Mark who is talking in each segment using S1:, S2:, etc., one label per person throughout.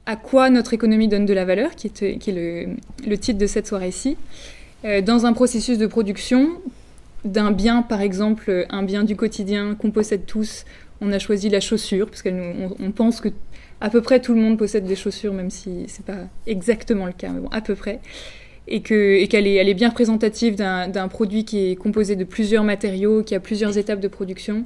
S1: à quoi notre économie donne de la valeur, qui est le titre de cette soirée-ci, dans un processus de production d'un bien, par exemple, un bien du quotidien qu'on possède tous. On a choisi la chaussure, parce qu'on pense que à peu près tout le monde possède des chaussures, même si c'est pas exactement le cas, mais bon, à peu près. Et qu'elle est bien représentative d'un produit qui est composé de plusieurs matériaux, qui a plusieurs étapes de production,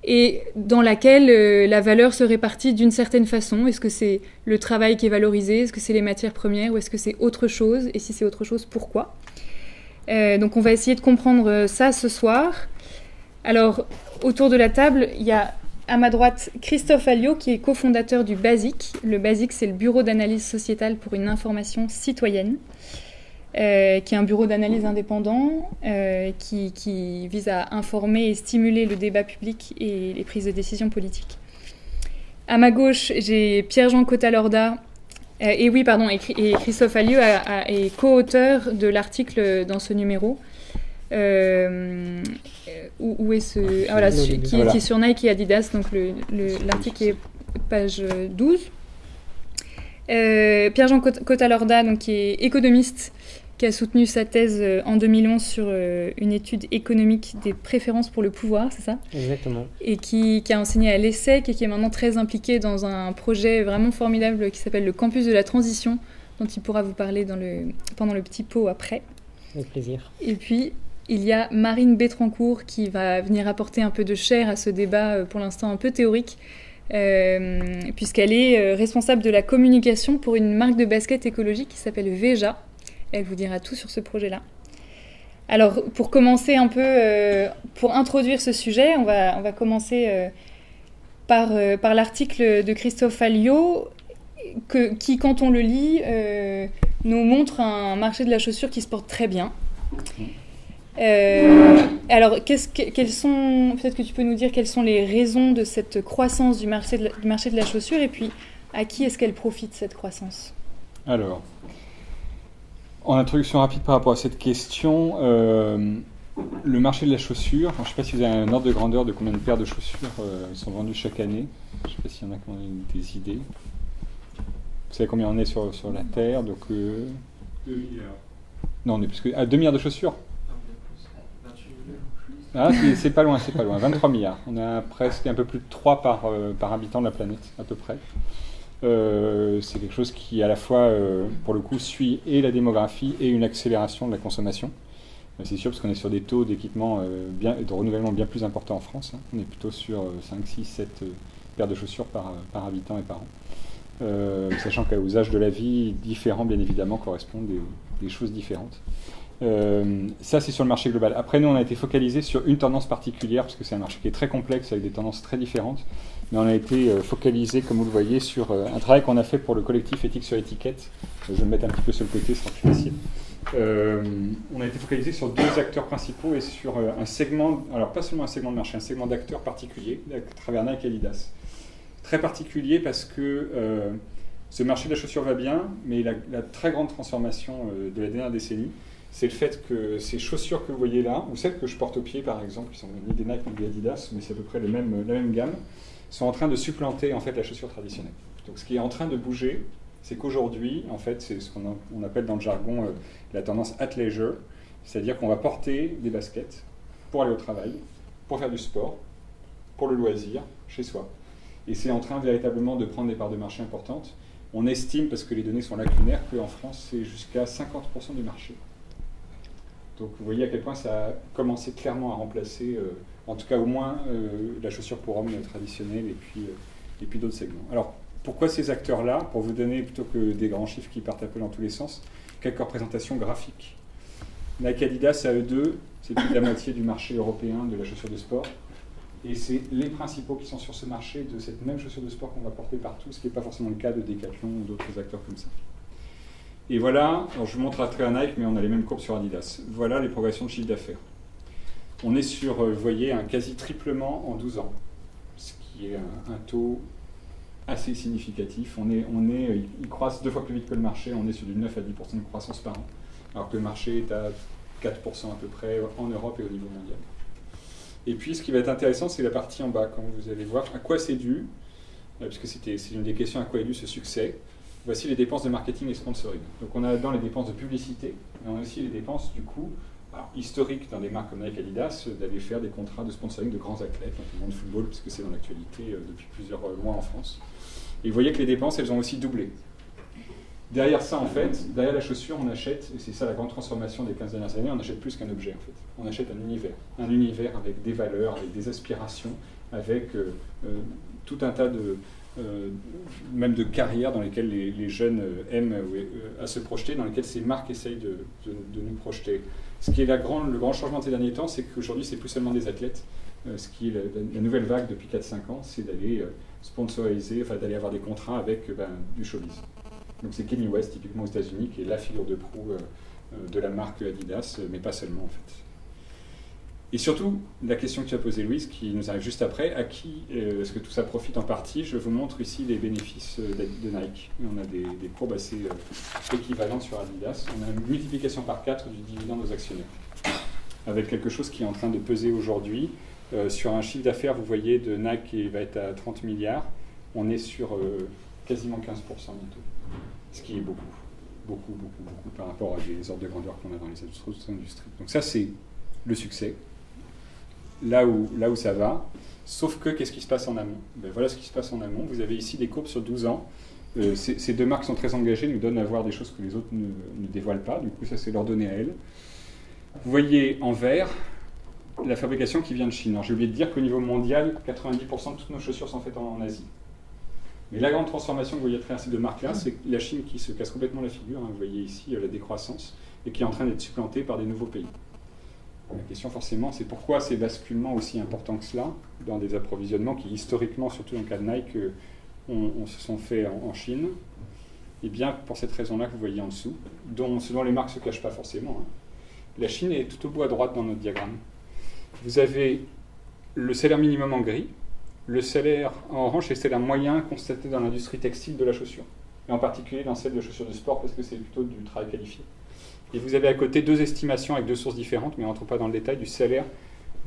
S1: et dans laquelle la valeur se répartit d'une certaine façon. Est-ce que c'est le travail qui est valorisé? Est-ce que c'est les matières premières? Ou est-ce que c'est autre chose? Et si c'est autre chose, pourquoi? Donc on va essayer de comprendre ça ce soir. Alors, autour de la table, il y a à ma droite Christophe Alliot, qui est cofondateur du BASIC. Le BASIC, c'est le Bureau d'analyse sociétale pour une information citoyenne, qui est un bureau d'analyse indépendant qui vise à informer et stimuler le débat public et les prises de décision politiques. À ma gauche, j'ai Pierre-Jean Cotalorda, et Christophe Alliot est co-auteur de l'article dans ce numéro. Où est ce... Ah, voilà, qui est sur Nike et Adidas, donc l'article est page 12. Pierre-Jean Cotalorda, donc, qui est économiste, qui a soutenu sa thèse en 2011 sur une étude économique des préférences pour le pouvoir, c'est ça?
S2: Exactement.
S1: Et qui a enseigné à l'ESSEC et qui est maintenant très impliqué dans un projet vraiment formidable qui s'appelle le Campus de la Transition, dont il pourra vous parler pendant le petit pot après.
S2: Avec plaisir.
S1: Et puis, il y a Marine Bétrancourt qui va venir apporter un peu de chair à ce débat, pour l'instant un peu théorique, puisqu'elle est responsable de la communication pour une marque de basket écologique qui s'appelle Veja. Elle vous dira tout sur ce projet-là. Alors, pour commencer un peu, pour introduire ce sujet, on va commencer par l'article de Christophe Alliot, qui, quand on le lit, nous montre un marché de la chaussure qui se porte très bien. Alors, peut-être que tu peux nous dire quelles sont les raisons de cette croissance du marché de la chaussure, et puis à qui est-ce qu'elle profite, cette croissance?
S3: Alors, en introduction rapide par rapport à cette question, le marché de la chaussure, je ne sais pas si vous avez un ordre de grandeur de combien de paires de chaussures sont vendues chaque année. Je ne sais pas s'il y en a qui ont des idées. Vous savez combien on est sur la Terre? Donc,
S4: 2 milliards.
S3: Non, on est plus que 2 milliards de chaussures. Ah, c'est pas loin, 23 milliards. On a presque un peu plus de 3 par habitant de la planète, à peu près. C'est quelque chose qui, à la fois, pour le coup, suit et la démographie et une accélération de la consommation. C'est sûr, parce qu'on est sur des taux d'équipement, de renouvellement bien plus importants en France. On est plutôt sur 5, 6, 7 paires de chaussures par habitant et par an. Sachant qu'aux âges de la vie différents, bien évidemment, correspondent des choses différentes. Ça, c'est sur le marché global. Après, nous, on a été focalisé sur une tendance particulière, parce que c'est un marché qui est très complexe, avec des tendances très différentes. Mais on a été focalisé, comme vous le voyez, sur un travail qu'on a fait pour le collectif Éthique sur étiquette. Je vais me mettre un petit peu sur le côté, ce sera plus facile. On a été focalisé sur 2 acteurs principaux et sur un segment, alors pas seulement un segment de marché, un segment d'acteurs particuliers, à travers Nike et Adidas. Très particulier parce que ce marché de la chaussure va bien, mais la très grande transformation de la dernière décennie, c'est le fait que ces chaussures que vous voyez là, ou celles que je porte au pied par exemple, qui sont ni des Nike ni des Adidas, mais c'est à peu près la même gamme, sont en train de supplanter en fait la chaussure traditionnelle. Donc ce qui est en train de bouger, c'est qu'aujourd'hui, en fait, c'est ce qu'on appelle dans le jargon la tendance athleisure, c'est-à-dire qu'on va porter des baskets pour aller au travail, pour faire du sport, pour le loisir, chez soi. Et c'est en train véritablement de prendre des parts de marché importantes. On estime, parce que les données sont lacunaires, qu'en France, c'est jusqu'à 50% du marché. Donc vous voyez à quel point ça a commencé clairement à remplacer, en tout cas au moins, la chaussure pour hommes traditionnelle et puis d'autres segments. Alors pourquoi ces acteurs-là? Pour vous donner, plutôt que des grands chiffres qui partent un peu dans tous les sens, quelques représentations graphiques. Nike Adidas, à eux deux, c'est plus de la moitié du marché européen de la chaussure de sport. Et c'est les principaux qui sont sur ce marché de cette même chaussure de sport qu'on va porter partout, ce qui n'est pas forcément le cas de Decathlon ou d'autres acteurs comme ça. Et voilà, alors je vous montre après à Nike, mais on a les mêmes courbes sur Adidas. Voilà les progressions de chiffre d'affaires. On est sur, vous voyez, un quasi triplement en 12 ans, ce qui est un taux assez significatif. Ils croissent 2 fois plus vite que le marché, on est sur du 9 à 10% de croissance par an, alors que le marché est à 4% à peu près en Europe et au niveau mondial. Et puis ce qui va être intéressant, c'est la partie en bas, quand vous allez voir à quoi c'est dû, puisque c'est une des questions, à quoi est dû ce succès. voici les dépenses de marketing et sponsoring. Donc on a dans les dépenses de publicité, mais on a aussi les dépenses du coup, alors, historiques dans des marques comme Nike, Adidas, d'aller faire des contrats de sponsoring de grands athlètes, notamment de football, puisque c'est dans l'actualité depuis plusieurs mois en France. Et vous voyez que les dépenses, elles ont aussi doublé. Derrière ça, en fait, derrière la chaussure, on achète, et c'est ça la grande transformation des 15 dernières années, on achète plus qu'un objet, en fait. On achète un univers avec des valeurs, avec des aspirations, avec tout un tas de même de carrières dans lesquelles les jeunes aiment à se projeter, dans lesquelles ces marques essayent de nous projeter. Ce qui est le grand changement de ces derniers temps, c'est qu'aujourd'hui, c'est plus seulement des athlètes. Ce qui est la nouvelle vague depuis 4-5 ans, c'est d'aller sponsoriser, enfin d'aller avoir des contrats avec du showbiz. Donc c'est Kanye West, typiquement aux États-Unis, qui est la figure de proue de la marque Adidas, mais pas seulement en fait. Et surtout, la question que tu as posée, Louise, qui nous arrive juste après, à qui est-ce que tout ça profite en partie? Je vous montre ici les bénéfices de Nike. On a des courbes assez équivalentes sur Adidas. On a une multiplication par 4 du dividende aux actionnaires, avec quelque chose qui est en train de peser aujourd'hui. Sur un chiffre d'affaires, vous voyez, de Nike qui va être à 30 milliards. On est sur quasiment 15% bientôt, ce qui est beaucoup par rapport à des ordres de grandeur qu'on a dans les autres industries. Donc ça, c'est le succès. Là où ça va, sauf que qu'est-ce qui se passe en amont? Voilà ce qui se passe en amont. Vous avez ici des courbes sur 12 ans. Ces deux marques sont très engagées, nous donnent à voir des choses que les autres ne dévoilent pas. Du coup, ça, c'est leur donner à elles. Vous voyez en vert la fabrication qui vient de Chine. Alors, j'ai oublié de dire qu'au niveau mondial, 90% de toutes nos chaussures sont faites en Asie. Mais la grande transformation que vous voyez à travers ces deux marques-là, c'est la Chine qui se casse complètement la figure. Vous voyez ici la décroissance, et qui est en train d'être supplantée par des nouveaux pays. La question forcément, c'est pourquoi ces basculements aussi importants que cela, dans des approvisionnements qui historiquement, surtout dans le cas de Nike, se sont faits en Chine. Et bien pour cette raison-là que vous voyez en dessous, ce dont les marques ne se cachent pas forcément. La Chine est tout au bout à droite dans notre diagramme. Vous avez le salaire minimum en gris, le salaire en orange, c'est le salaire moyen constaté dans l'industrie textile de la chaussure, et en particulier dans celle de chaussures de sport, parce que c'est plutôt du travail qualifié. Et vous avez à côté deux estimations avec deux sources différentes, mais on ne rentre pas dans le détail, du salaire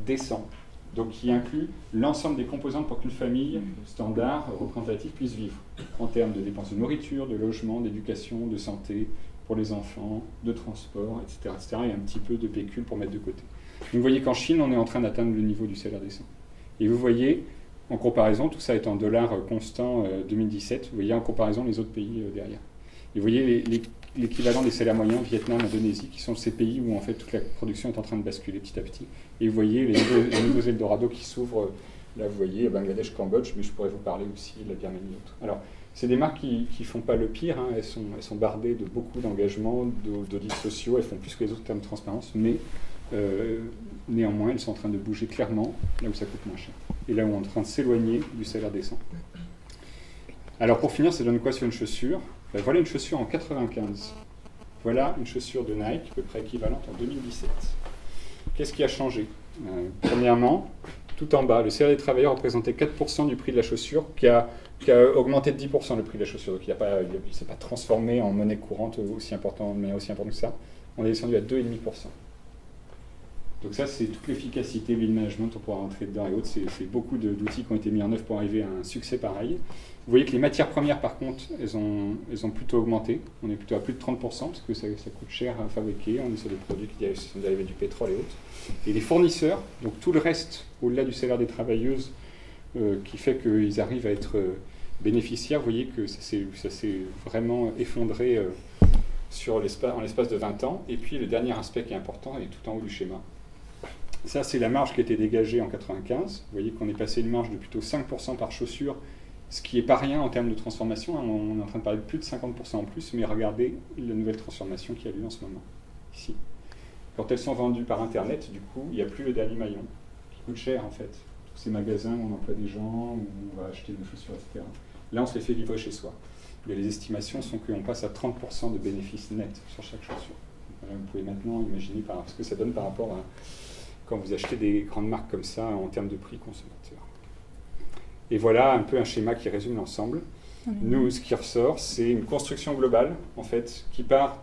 S3: décent, donc qui inclut l'ensemble des composantes pour qu'une famille standard, représentative, puisse vivre, en termes de dépenses de nourriture, de logement, d'éducation, de santé pour les enfants, de transport, etc., etc., et un petit peu de pécule pour mettre de côté. Donc vous voyez qu'en Chine, on est en train d'atteindre le niveau du salaire décent. Et vous voyez, en comparaison, tout ça est en dollars constants 2017, vous voyez en comparaison les autres pays derrière. Et vous voyez l'équivalent des salaires moyens, Vietnam, Indonésie, qui sont ces pays où en fait toute la production est en train de basculer petit à petit. Et vous voyez les nouveaux Eldorado qui s'ouvrent, là vous voyez Bangladesh, Cambodge, mais je pourrais vous parler aussi de la Birmanie et autres. Alors, c'est des marques qui ne font pas le pire, hein. Elles sont bardées de beaucoup d'engagements, d'audits sociaux, elles font plus que les autres en termes de transparence, mais néanmoins elles sont en train de bouger clairement là où ça coûte moins cher, et là où on est en train de s'éloigner du salaire décent. Alors pour finir, ça donne quoi sur une chaussure? Voilà une chaussure en 95. Voilà une chaussure de Nike, à peu près équivalente en 2017. Qu'est-ce qui a changé? Premièrement, tout en bas, le salaire des travailleurs représentait 4% du prix de la chaussure, qui a augmenté de 10% le prix de la chaussure. Donc il ne s'est pas transformé en monnaie courante aussi important, mais aussi important que ça. On est descendu à 2,5%. Donc ça, c'est toute l'efficacité, le management, on pourra rentrer dedans et autres. C'est beaucoup d'outils qui ont été mis en œuvre pour arriver à un succès pareil. Vous voyez que les matières premières, par contre, elles ont plutôt augmenté. On est plutôt à plus de 30%, parce que ça coûte cher à fabriquer. On est sur des produits qui sont dérivés du pétrole et autres. Et les fournisseurs, donc tout le reste, au-delà du salaire des travailleuses, qui fait qu'ils arrivent à être bénéficiaires, vous voyez que ça s'est vraiment effondré en l'espace de 20 ans. Et puis le dernier aspect qui est important est tout en haut du schéma. Ça, c'est la marge qui a été dégagée en 95. Vous voyez qu'on est passé une marge de plutôt 5% par chaussure, ce qui n'est pas rien en termes de transformation. On est en train de parler de plus de 50% en plus, mais regardez la nouvelle transformation qui a lieu en ce moment, ici. Quand elles sont vendues par Internet, du coup, il n'y a plus le dernier maillon, qui coûte cher en fait. Tous ces magasins où on emploie des gens, où on va acheter des chaussures, etc. Là, on se les fait livrer chez soi. Mais les estimations sont qu'on passe à 30% de bénéfices nets sur chaque chaussure. Voilà, vous pouvez maintenant imaginer ce que ça donne par rapport à quand vous achetez des grandes marques comme ça en termes de prix consommateur. Et voilà un peu un schéma qui résume l'ensemble. Nous, ce qui ressort, c'est une construction globale, en fait, qui part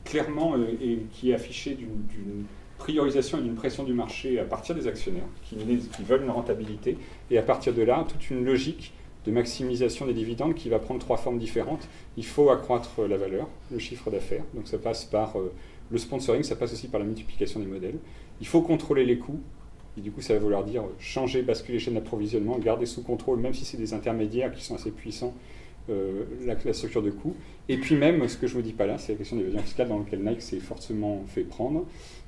S3: clairement et qui est affichée d'une priorisation et d'une pression du marché à partir des actionnaires qui veulent une rentabilité, et à partir de là, toute une logique de maximisation des dividendes qui va prendre 3 formes différentes. Il faut accroître la valeur, le chiffre d'affaires, donc ça passe par le sponsoring, ça passe aussi par la multiplication des modèles. Il faut contrôler les coûts, et du coup ça va vouloir dire changer, basculer les chaînes d'approvisionnement, garder sous contrôle, même si c'est des intermédiaires qui sont assez puissants, la structure de coûts. Et puis même, ce que je ne vous dis pas là, c'est la question de l'évasion fiscale dans laquelle Nike s'est fortement fait prendre,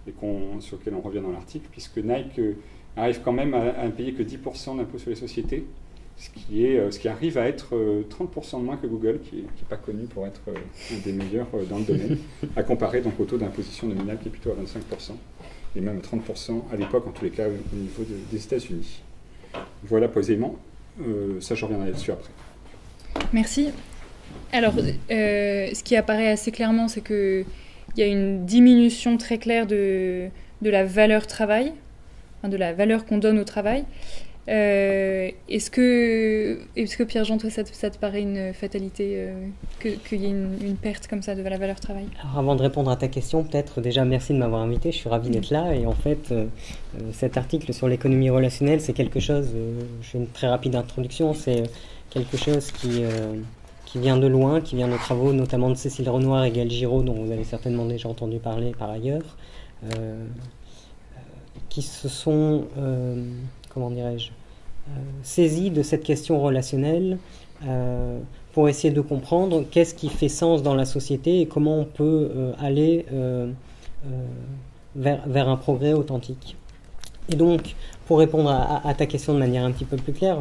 S3: et sur lequel on revient dans l'article, puisque Nike arrive quand même à ne payer que 10% d'impôt sur les sociétés, ce qui arrive à être 30% de moins que Google, qui n'est pas connu pour être un des meilleurs dans le domaine, à comparer donc au taux d'imposition nominale qui est plutôt à 25%, et même à 30% à l'époque, en tous les cas, au niveau des États-Unis. Voilà posément. Ça, je reviendrai là-dessus après.
S1: Merci. Alors, ce qui apparaît assez clairement, c'est qu'il y a une diminution très claire de la valeur travail, enfin de la valeur qu'on donne au travail. Est-ce que Pierre-Jean, toi, ça te paraît une fatalité qu'il y ait une perte comme ça de la valeur travail?
S2: Alors, avant de répondre à ta question, peut-être déjà merci de m'avoir invité, je suis ravi d'être là. Et en fait, cet article sur l'économie relationnelle, c'est quelque chose, je fais une très rapide introduction, c'est quelque chose qui vient de loin, qui vient de travaux notamment de Cécile Renoir et Gaël Giraud, dont vous avez certainement déjà entendu parler par ailleurs, qui se sont, comment dirais-je, saisis de cette question relationnelle pour essayer de comprendre qu'est-ce qui fait sens dans la société et comment on peut aller vers un progrès authentique. Et donc, pour répondre à ta question de manière un petit peu plus claire,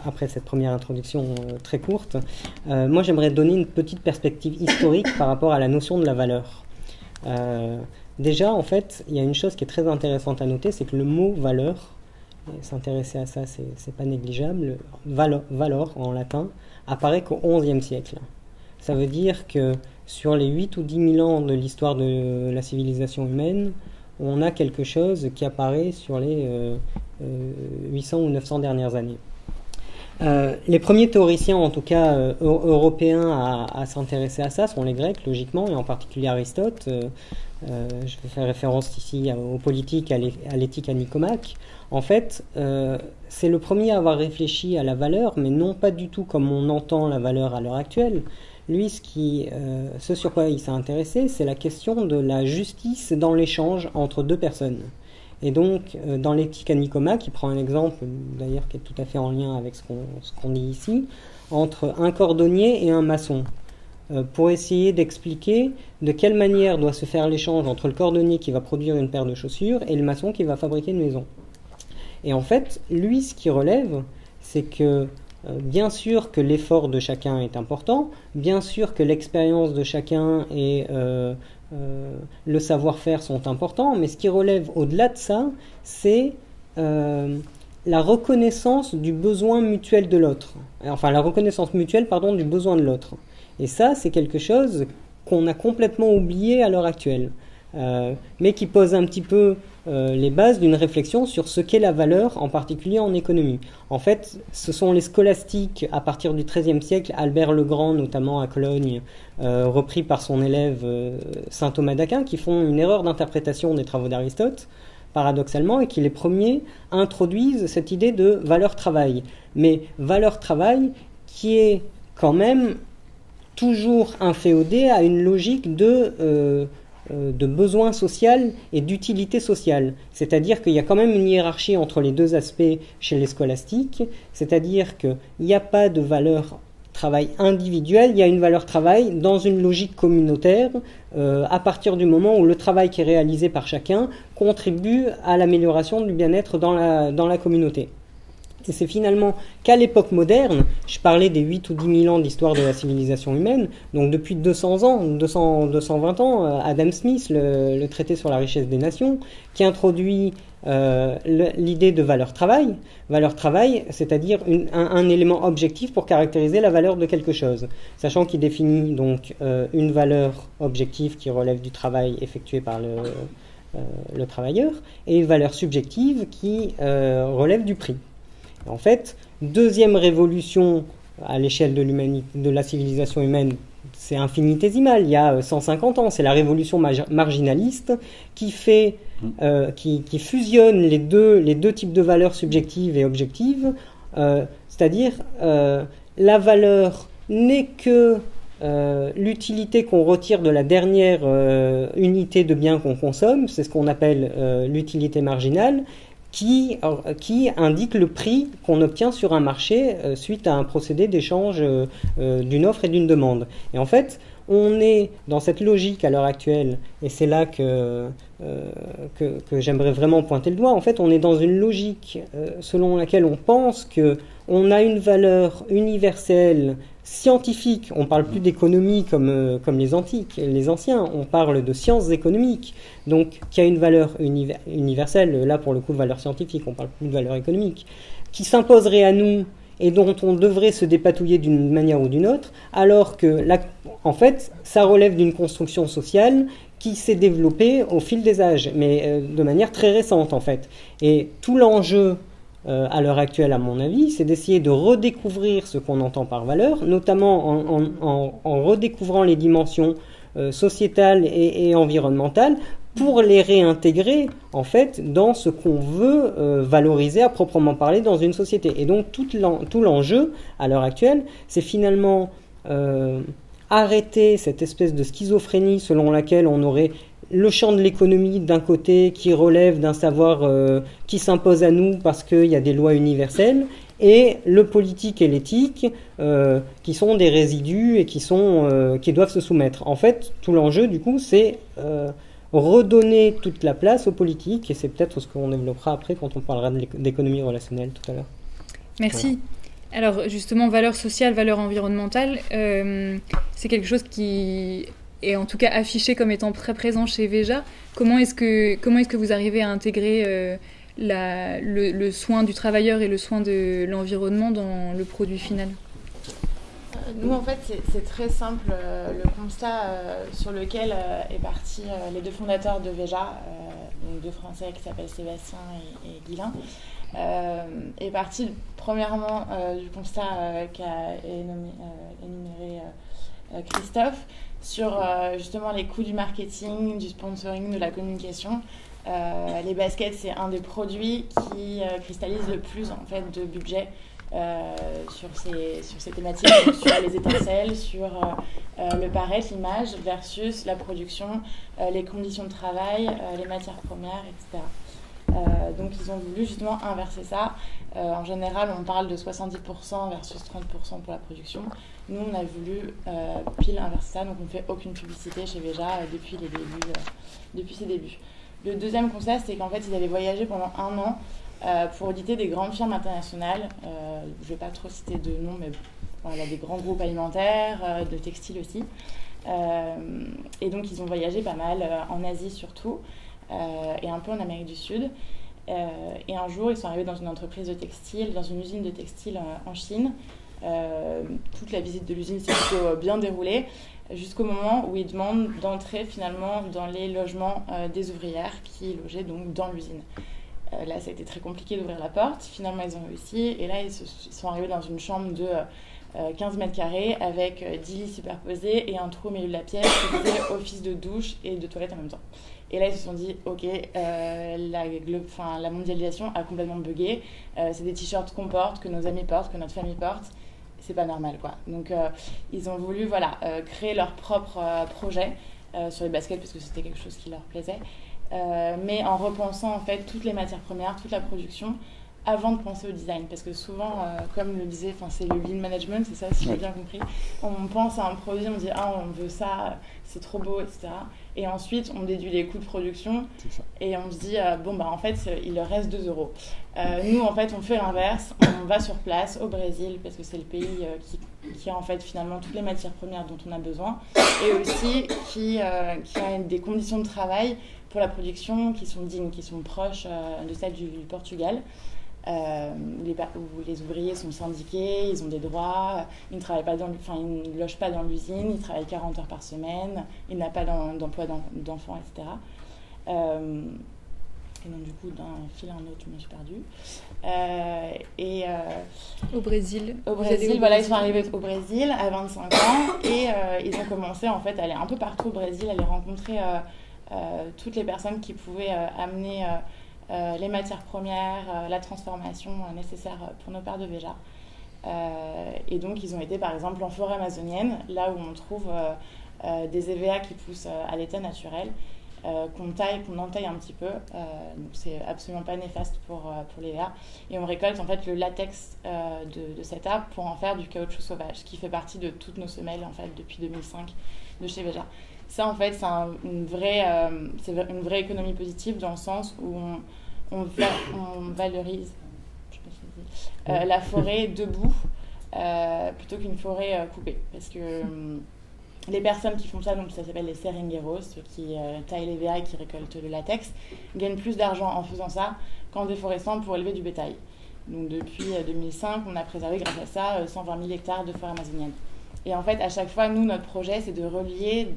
S2: après cette première introduction très courte, moi j'aimerais donner une petite perspective historique par rapport à la notion de la valeur. Déjà, en fait, il y a une chose qui est très intéressante à noter, c'est que le mot valeur, s'intéresser à ça, c'est pas négligeable, valor en latin, apparaît qu'au XIe siècle. Ça veut dire que sur les 8 ou 10 000 ans de l'histoire de la civilisation humaine, on a quelque chose qui apparaît sur les 800 ou 900 dernières années. Les premiers théoriciens, en tout cas européens, à s'intéresser à ça sont les Grecs, logiquement, et en particulier Aristote. Je vais faire référence ici aux politiques, à l'éthique à Nicomaque. En fait, c'est le premier à avoir réfléchi à la valeur, mais non pas du tout comme on entend la valeur à l'heure actuelle. Lui, ce sur quoi il s'est intéressé, c'est la question de la justice dans l'échange entre deux personnes. Et donc, dans l'éthique à Nicomaque, il prend un exemple, d'ailleurs, qui est tout à fait en lien avec ce qu'on dit ici, entre un cordonnier et un maçon, pour essayer d'expliquer de quelle manière doit se faire l'échange entre le cordonnier qui va produire une paire de chaussures et le maçon qui va fabriquer une maison. Et en fait, lui, ce qu'il relève, c'est que bien sûr que l'effort de chacun est important, bien sûr que l'expérience de chacun et le savoir-faire sont importants, mais ce qui relève au-delà de ça, c'est la reconnaissance du besoin mutuel de l'autre. Enfin, la reconnaissance mutuelle, pardon, du besoin de l'autre. Et ça, c'est quelque chose qu'on a complètement oublié à l'heure actuelle, mais qui pose un petit peu les bases d'une réflexion sur ce qu'est la valeur, en particulier en économie. En fait, ce sont les scolastiques, à partir du XIIIe siècle, Albert le Grand, notamment à Cologne, repris par son élève saint Thomas d'Aquin, qui font une erreur d'interprétation des travaux d'Aristote, paradoxalement, et qui les premiers introduisent cette idée de valeur-travail. Mais valeur-travail qui est quand même toujours inféodée à une logique de besoin social et d'utilité sociale. C'est-à-dire qu'il y a quand même une hiérarchie entre les deux aspects chez les scolastiques, c'est-à-dire qu'il n'y a pas de valeur travail individuelle, il y a une valeur travail dans une logique communautaire, à partir du moment où le travail qui est réalisé par chacun contribue à l'amélioration du bien-être dans la communauté. Et c'est finalement qu'à l'époque moderne, je parlais des 8 ou 10 000 ans d'histoire de la civilisation humaine, donc depuis 200 ans, 220 ans, Adam Smith, le traité sur la richesse des nations, qui introduit l'idée de valeur-travail. Valeur-travail, c'est-à-dire un élément objectif pour caractériser la valeur de quelque chose, sachant qu'il définit donc une valeur objective qui relève du travail effectué par le travailleur, et une valeur subjective qui relève du prix. En fait, deuxième révolution à l'échelle de la civilisation humaine, c'est infinitésimal, il y a 150 ans, c'est la révolution marginaliste qui fusionne les deux types de valeurs subjectives et objectives, C'est-à-dire, la valeur n'est que l'utilité qu'on retire de la dernière unité de bien qu'on consomme, c'est ce qu'on appelle l'utilité marginale, qui indique le prix qu'on obtient sur un marché suite à un procédé d'échange d'une offre et d'une demande. Et en fait, on est dans cette logique à l'heure actuelle, et c'est là que j'aimerais vraiment pointer le doigt. En fait, on est dans une logique selon laquelle on pense qu'on a une valeur universelle scientifique. On ne parle plus d'économie comme les antiques, les anciens. On parle de sciences économiques, donc qui a une valeur universelle. Là, pour le coup, de valeur scientifique, on ne parle plus de valeur économique, qui s'imposerait à nous et dont on devrait se dépatouiller d'une manière ou d'une autre, alors que, en fait, ça relève d'une construction sociale qui s'est développée au fil des âges, mais de manière très récente, en fait. Et tout l'enjeu, à l'heure actuelle, à mon avis, c'est d'essayer de redécouvrir ce qu'on entend par valeur, notamment en redécouvrant les dimensions sociétales et environnementales, pour les réintégrer en fait dans ce qu'on veut valoriser à proprement parler dans une société. Et donc tout l'enjeu à l'heure actuelle, c'est finalement arrêter cette espèce de schizophrénie selon laquelle on aurait le champ de l'économie d'un côté qui relève d'un savoir qui s'impose à nous parce qu'il y a des lois universelles, et le politique et l'éthique qui sont des résidus et qui doivent se soumettre. En fait, tout l'enjeu du coup, c'est redonner toute la place aux politiques, et c'est peut-être ce qu'on développera après quand on parlera d'économie relationnelle tout à l'heure.
S1: Merci. Voilà. Alors justement, valeur sociale, valeur environnementale, c'est quelque chose qui est en tout cas affiché comme étant très présent chez Veja. Comment est-ce que vous arrivez à intégrer le soin du travailleur et le soin de l'environnement dans le produit final ?
S5: Nous, en fait, c'est très simple. Le constat sur lequel est parti les deux fondateurs de Veja, donc deux Français qui s'appellent Sébastien et Guilain, est parti premièrement du constat qu'a énuméré Christophe sur justement les coûts du marketing, du sponsoring, de la communication. Les baskets, c'est un des produits qui cristallise le plus en fait de budget sur ces thématiques, donc sur les étincelles, sur le paraître, l'image, versus la production, les conditions de travail, les matières premières, etc. Donc ils ont voulu justement inverser ça. En général, on parle de 70% versus 30% pour la production. Nous, on a voulu pile inverser ça, donc on ne fait aucune publicité chez Veja depuis ses débuts. Le deuxième constat, c'est qu'en fait, ils avaient voyagé pendant 1 an pour auditer des grandes firmes internationales. Je ne vais pas trop citer de noms, mais voilà, des grands groupes alimentaires, de textiles aussi. Et donc, ils ont voyagé pas mal, en Asie surtout, et un peu en Amérique du Sud. Et un jour, ils sont arrivés dans une entreprise de textile, dans une usine de textile en Chine. Toute la visite de l'usine s'est plutôt bien déroulée, jusqu'au moment où ils demandent d'entrer finalement dans les logements des ouvrières qui logeaient donc dans l'usine. Là, ça a été très compliqué d'ouvrir la porte. Finalement, ils ont réussi. Et là, ils sont arrivés dans une chambre de 15 mètres carrés avec 10 lits superposés et un trou au milieu de la pièce qui disait office de douche et de toilette en même temps. Et là, ils se sont dit, ok, la mondialisation a complètement bugué. C'est des t-shirts qu'on porte, que nos amis portent, que notre famille porte. C'est pas normal, quoi. Donc, ils ont voulu créer leur propre projet sur les baskets parce que c'était quelque chose qui leur plaisait. Mais en repensant en fait toutes les matières premières, toute la production, avant de penser au design, parce que souvent, comme le disait, c'est le lean management, c'est ça, si j'ai bien compris. On pense à un produit, on dit on veut ça, c'est trop beau, etc. Et ensuite, on déduit les coûts de production et on se dit en fait, il leur reste 2 euros. Nous, en fait, on fait l'inverse, on va sur place au Brésil parce que c'est le pays qui a en fait finalement toutes les matières premières dont on a besoin et aussi qui a des conditions de travail pour la production qui sont dignes, qui sont proches de celles du Portugal, où les ouvriers sont syndiqués, ils ont des droits, ils ne travaillent pas ils ne logent pas dans l'usine, ils travaillent 40 heures par semaine, ils n'ont pas d'emploi d'enfants, etc. Et donc du coup, d'un fil à un autre, je me suis perdue.
S1: Au Brésil.
S5: Ils sont arrivés au Brésil à 25 ans et ils ont commencé en fait à aller un peu partout au Brésil, à aller rencontrer toutes les personnes qui pouvaient amener les matières premières, la transformation nécessaire pour nos pères de Veja. Et donc, ils ont été, par exemple, en forêt amazonienne, là où on trouve des EVA qui poussent à l'état naturel, qu'on entaille un petit peu. Donc, c'est absolument pas néfaste pour l'EVA. Et on récolte, en fait, le latex de cet arbre pour en faire du caoutchouc sauvage, qui fait partie de toutes nos semelles, en fait, depuis 2005, de chez Veja. Ça, en fait, c'est une vraie économie positive dans le sens où on valorise la forêt debout plutôt qu'une forêt coupée. Parce que les personnes qui font ça, donc ça s'appelle les seringueros, ceux qui taillent les VA et qui récoltent le latex, gagnent plus d'argent en faisant ça qu'en déforestant pour élever du bétail. Donc depuis 2005, on a préservé grâce à ça 120 000 hectares de forêt amazonienne. Et en fait, à chaque fois, nous, notre projet, c'est de relier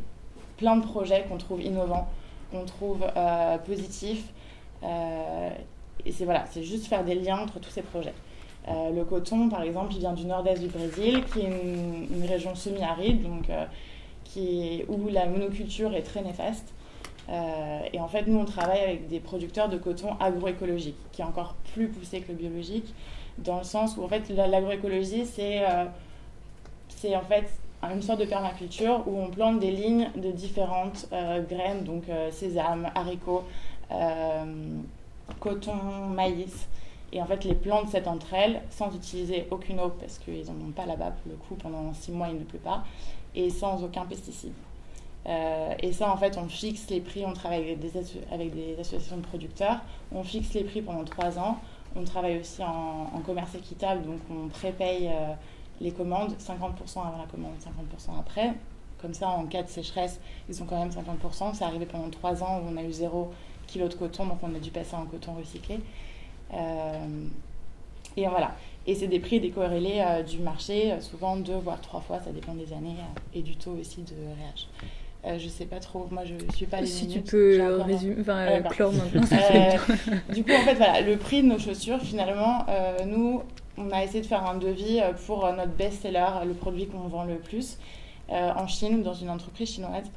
S5: plein de projets qu'on trouve innovants, qu'on trouve positifs. Et c'est juste faire des liens entre tous ces projets. Le coton, par exemple, il vient du nord-est du Brésil, qui est une région semi-aride, donc, où la monoculture est très néfaste. Et en fait, nous, on travaille avec des producteurs de coton agroécologique, qui est encore plus poussé que le biologique, dans le sens où en fait, l'agroécologie, c'est en fait une sorte de permaculture où on plante des lignes de différentes graines, donc sésame, haricots, coton, maïs. Et en fait, les plantes s'aident entre elles sans utiliser aucune eau, parce qu'ils n'en ont pas là-bas pour le coup, pendant 6 mois il ne pleut pas, et sans aucun pesticide. Et ça, en fait, on fixe les prix, on travaille avec des associations de producteurs, on fixe les prix pendant 3 ans. On travaille aussi en commerce équitable, donc on prépaye les commandes, 50% avant la commande, 50% après. Comme ça, en cas de sécheresse, ils ont quand même 50%. C'est arrivé pendant 3 ans où on a eu 0 kg de coton, donc on a dû passer en coton recyclé. Et voilà. Et c'est des prix décorrélés du marché, souvent 2 voire 3 fois, ça dépend des années, et du taux aussi de réage. Je sais pas trop, moi je suis pas les
S1: si
S5: minutes.
S1: tu peux résumer, clore maintenant.
S5: Du coup, en fait, voilà, le prix de nos chaussures, finalement, nous, on a essayé de faire un devis pour notre best-seller, le produit qu'on vend le plus, en Chine ou dans une entreprise chinoise,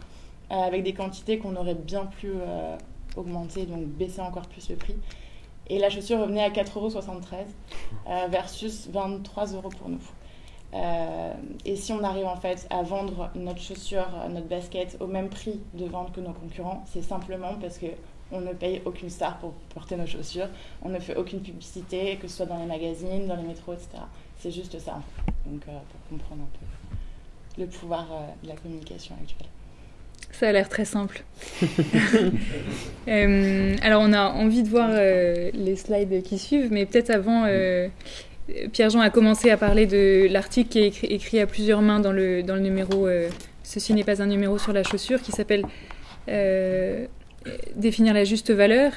S5: avec des quantités qu'on aurait bien pu augmenter, donc baisser encore plus le prix. Et la chaussure revenait à 4,73 € versus 23 € pour nous. Et si on arrive en fait à vendre notre chaussure, notre basket au même prix de vente que nos concurrents, c'est simplement parce qu'on ne paye aucune star pour porter nos chaussures, on ne fait aucune publicité, que ce soit dans les magazines, dans les métros, etc. C'est juste ça, en fait. Donc pour comprendre un peu le pouvoir de la communication actuelle.
S1: Ça a l'air très simple. Alors, on a envie de voir les slides qui suivent, mais peut-être avant, Pierre-Jean a commencé à parler de l'article qui est écrit à plusieurs mains dans le numéro « Ceci n'est pas un numéro sur la chaussure » qui s'appelle « Définir la juste valeur ».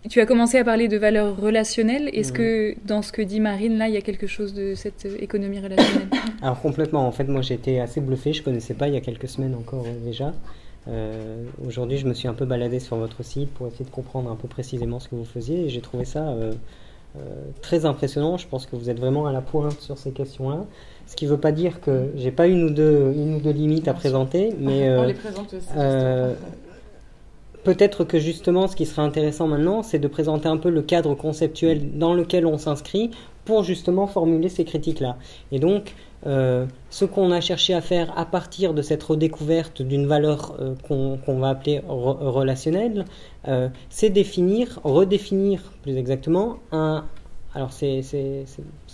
S1: Tu as commencé à parler de valeur relationnelle. Est-ce que dans ce que dit Marine, là, il y a quelque chose de cette économie relationnelle ?
S2: Alors complètement. En fait, moi, j'ai été assez bluffé. Je ne connaissais pas il y a quelques semaines encore déjà. Aujourd'hui, je me suis un peu baladé sur votre site pour essayer de comprendre un peu précisément ce que vous faisiez. Et j'ai trouvé ça très impressionnant. Je pense que vous êtes vraiment à la pointe sur ces questions-là. Ce qui ne veut pas dire que j'ai pas une ou deux limites à présenter. Mais,
S5: on les présente aussi.
S2: Peut-être que justement, ce qui serait intéressant maintenant, c'est de présenter un peu le cadre conceptuel dans lequel on s'inscrit pour justement formuler ces critiques-là. Et donc, ce qu'on a cherché à faire à partir de cette redécouverte d'une valeur qu'on va appeler relationnelle, c'est redéfinir plus exactement alors c'est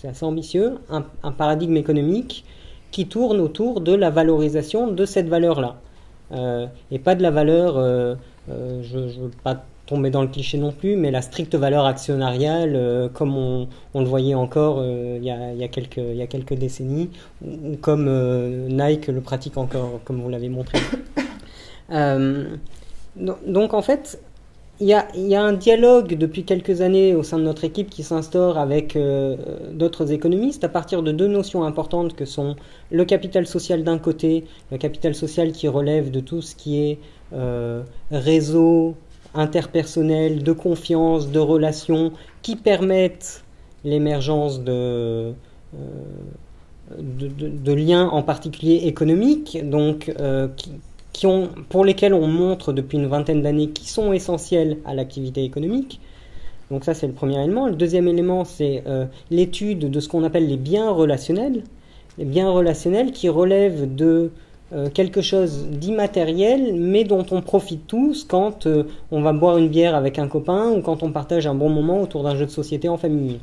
S2: assez ambitieux, un paradigme économique qui tourne autour de la valorisation de cette valeur-là. Et pas de la valeur... je ne veux pas tomber dans le cliché non plus, mais la stricte valeur actionnariale, comme on le voyait encore il y a quelques décennies, ou comme Nike le pratique encore, comme vous l'avez montré. Donc en fait, il y a un dialogue depuis quelques années au sein de notre équipe qui s'instaure avec d'autres économistes à partir de 2 notions importantes que sont le capital social d'un côté, le capital social qui relève de tout ce qui est réseau interpersonnel, de confiance, de relations qui permettent l'émergence de liens en particulier économiques, donc pour lesquels on montre depuis une vingtaine d'années qui sont essentiels à l'activité économique. Donc ça, c'est le premier élément. Le deuxième élément, c'est l'étude de ce qu'on appelle les biens relationnels. Les biens relationnels qui relèvent de quelque chose d'immatériel, mais dont on profite tous quand on va boire une bière avec un copain ou quand on partage un bon moment autour d'un jeu de société en famille.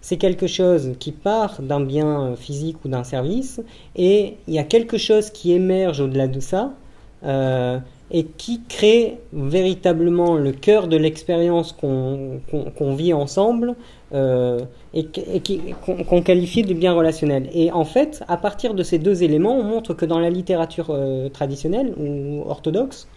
S2: C'est quelque chose qui part d'un bien physique ou d'un service, et il y a quelque chose qui émerge au-delà de ça, et qui crée véritablement le cœur de l'expérience qu'on vit ensemble, et qu'on qualifie de bien relationnel. Et en fait, à partir de ces deux éléments, on montre que dans la littérature traditionnelle ou orthodoxe,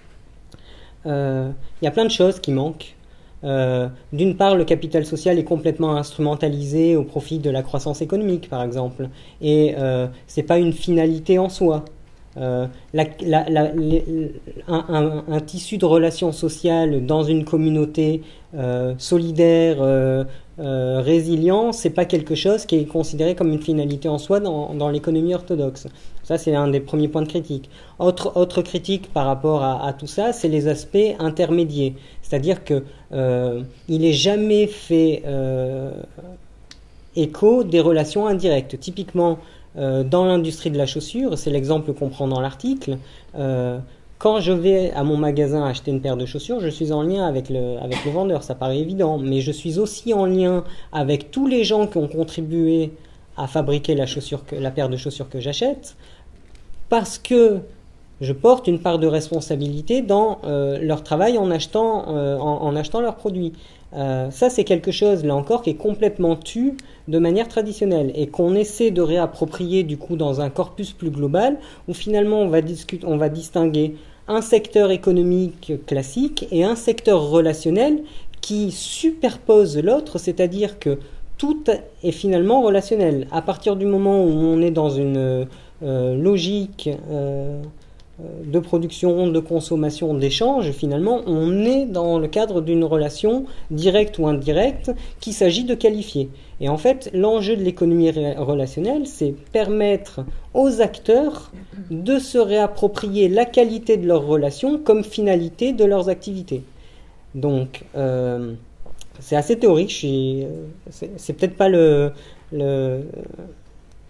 S2: il y a plein de choses qui manquent. D'une part, le capital social est complètement instrumentalisé au profit de la croissance économique, par exemple, et c'est pas une finalité en soi. Un tissu de relations sociales dans une communauté solidaire, résilient, c'est pas quelque chose qui est considéré comme une finalité en soi dans l'économie orthodoxe. Ça, c'est un des premiers points de critique. Autre critique par rapport à tout ça, c'est les aspects intermédiaires. C'est-à-dire que il n'est jamais fait écho des relations indirectes. Typiquement, dans l'industrie de la chaussure, c'est l'exemple qu'on prend dans l'article, quand je vais à mon magasin acheter une paire de chaussures, je suis en lien avec le vendeur, ça paraît évident, mais je suis aussi en lien avec tous les gens qui ont contribué à fabriquer la paire de chaussures que j'achète, parce que je porte une part de responsabilité dans leur travail en achetant leurs produits. Ça, c'est quelque chose, là encore, qui est complètement tu de manière traditionnelle et qu'on essaie de réapproprier du coup dans un corpus plus global où finalement on va distinguer un secteur économique classique et un secteur relationnel qui superpose l'autre, c'est-à-dire que tout est finalement relationnel. À partir du moment où on est dans une logique de production, de consommation, d'échange, finalement, on est dans le cadre d'une relation directe ou indirecte qu'il s'agit de qualifier. Et en fait, l'enjeu de l'économie relationnelle, c'est permettre aux acteurs de se réapproprier la qualité de leurs relations comme finalité de leurs activités. Donc, c'est assez théorique. C'est peut-être pas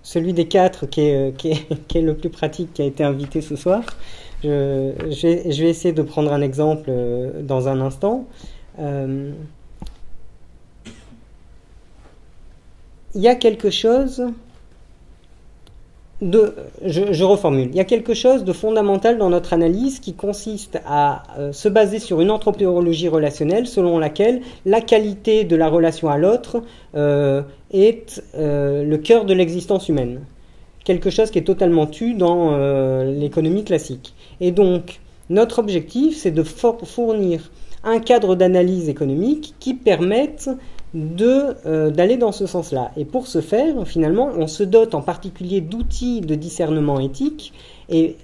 S2: celui des quatre qui est le plus pratique, qui a été invité ce soir. Je vais essayer de prendre un exemple dans un instant. Il y a quelque chose je reformule. Il y a quelque chose de fondamental dans notre analyse qui consiste à se baser sur une anthropologie relationnelle selon laquelle la qualité de la relation à l'autre est le cœur de l'existence humaine. Quelque chose qui est totalement tu dans l'économie classique. Et donc, notre objectif, c'est de fournir un cadre d'analyse économique qui permette d'aller dans ce sens-là. Et pour ce faire, finalement, on se dote en particulier d'outils de discernement éthique et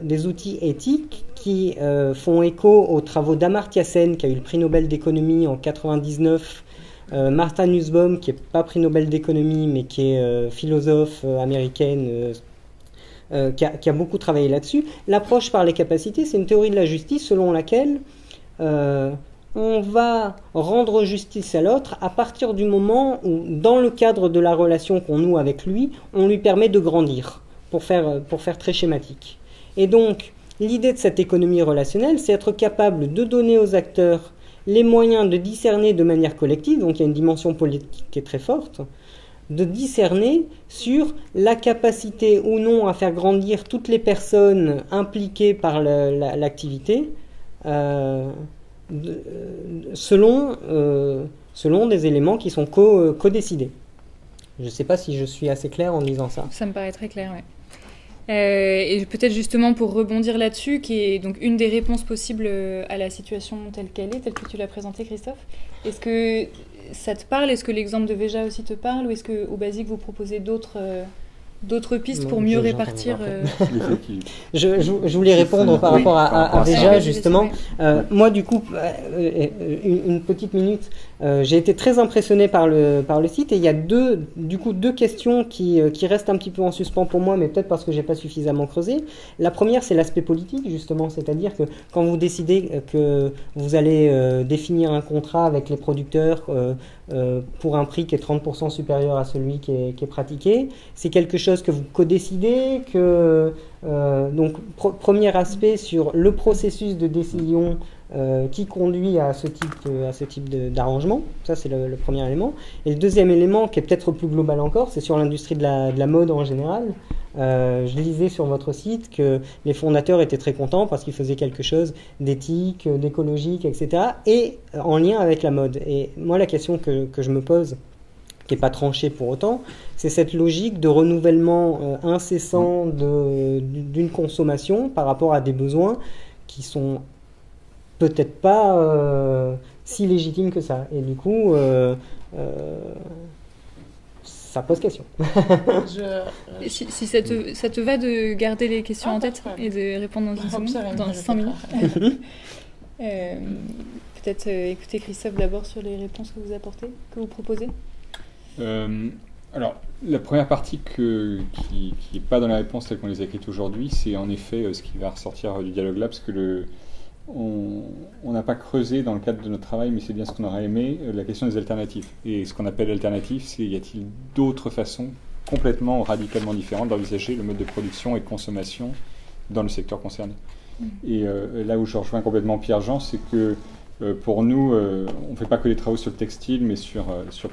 S2: des outils éthiques qui font écho aux travaux d'Amartya Sen, qui a eu le prix Nobel d'économie en 1999, Martha Nussbaum, qui n'est pas prix Nobel d'économie, mais qui est philosophe américaine, qui a beaucoup travaillé là-dessus. L'approche par les capacités, c'est une théorie de la justice selon laquelle on va rendre justice à l'autre à partir du moment où, dans le cadre de la relation qu'on noue avec lui, on lui permet de grandir, pour faire très schématique. Et donc, l'idée de cette économie relationnelle, c'est être capable de donner aux acteurs les moyens de discerner de manière collective, donc il y a une dimension politique qui est très forte, de discerner sur la capacité ou non à faire grandir toutes les personnes impliquées par l'activité, selon des éléments qui sont co-décidés. Je ne sais pas si je suis assez clair en disant ça.
S1: Ça me paraît très clair, oui. Et peut-être justement pour rebondir là-dessus, qui est donc une des réponses possibles à la situation telle qu'elle est, telle que tu l'as présentée, Christophe. Est-ce que ça te parle ? Est-ce que l'exemple de Veja aussi te parle ? Ou est-ce qu'au basique, vous proposez d'autres d'autres pistes pour mieux répartir
S2: Je voulais répondre par rapport à Veja, justement. Moi, du coup, une petite minute, j'ai été très impressionné par le site, et il y a deux questions qui restent un petit peu en suspens pour moi, mais peut-être parce que j'ai pas suffisamment creusé. La première, c'est l'aspect politique, justement, c'est-à-dire que quand vous décidez que vous allez définir un contrat avec les producteurs pour un prix qui est 30% supérieur à celui qui est pratiqué, c'est quelque chose que vous co-décidez, donc premier aspect sur le processus de décision qui conduit à ce type d'arrangement. Ça, c'est le premier élément. Et le deuxième élément, qui est peut-être plus global encore, c'est sur l'industrie de la mode en général. Je lisais sur votre site que les fondateurs étaient très contents parce qu'ils faisaient quelque chose d'éthique, d'écologique, etc. et en lien avec la mode. Et moi, la question que je me pose, qui n'est pas tranchée pour autant, c'est cette logique de renouvellement incessant d'une consommation par rapport à des besoins qui sont peut-être pas si légitimes que ça. Et du coup, ça pose question.
S1: Si ça te va de garder les questions en tête et de répondre dans 5 minutes. Peut-être écouter Christophe d'abord sur les réponses que vous proposez.
S3: Alors, la première partie qui n'est pas dans la réponse telle qu'on les a écrites aujourd'hui, c'est en effet ce qui va ressortir du dialogue là, parce que on n'a pas creusé dans le cadre de notre travail, mais c'est bien ce qu'on aurait aimé, la question des alternatives. Et ce qu'on appelle alternative, c'est y a-t-il d'autres façons complètement, radicalement différentes d'envisager le mode de production et de consommation dans le secteur concerné. Et là où je rejoins complètement Pierre-Jean, c'est que pour nous, on ne fait pas que des travaux sur le textile, mais sur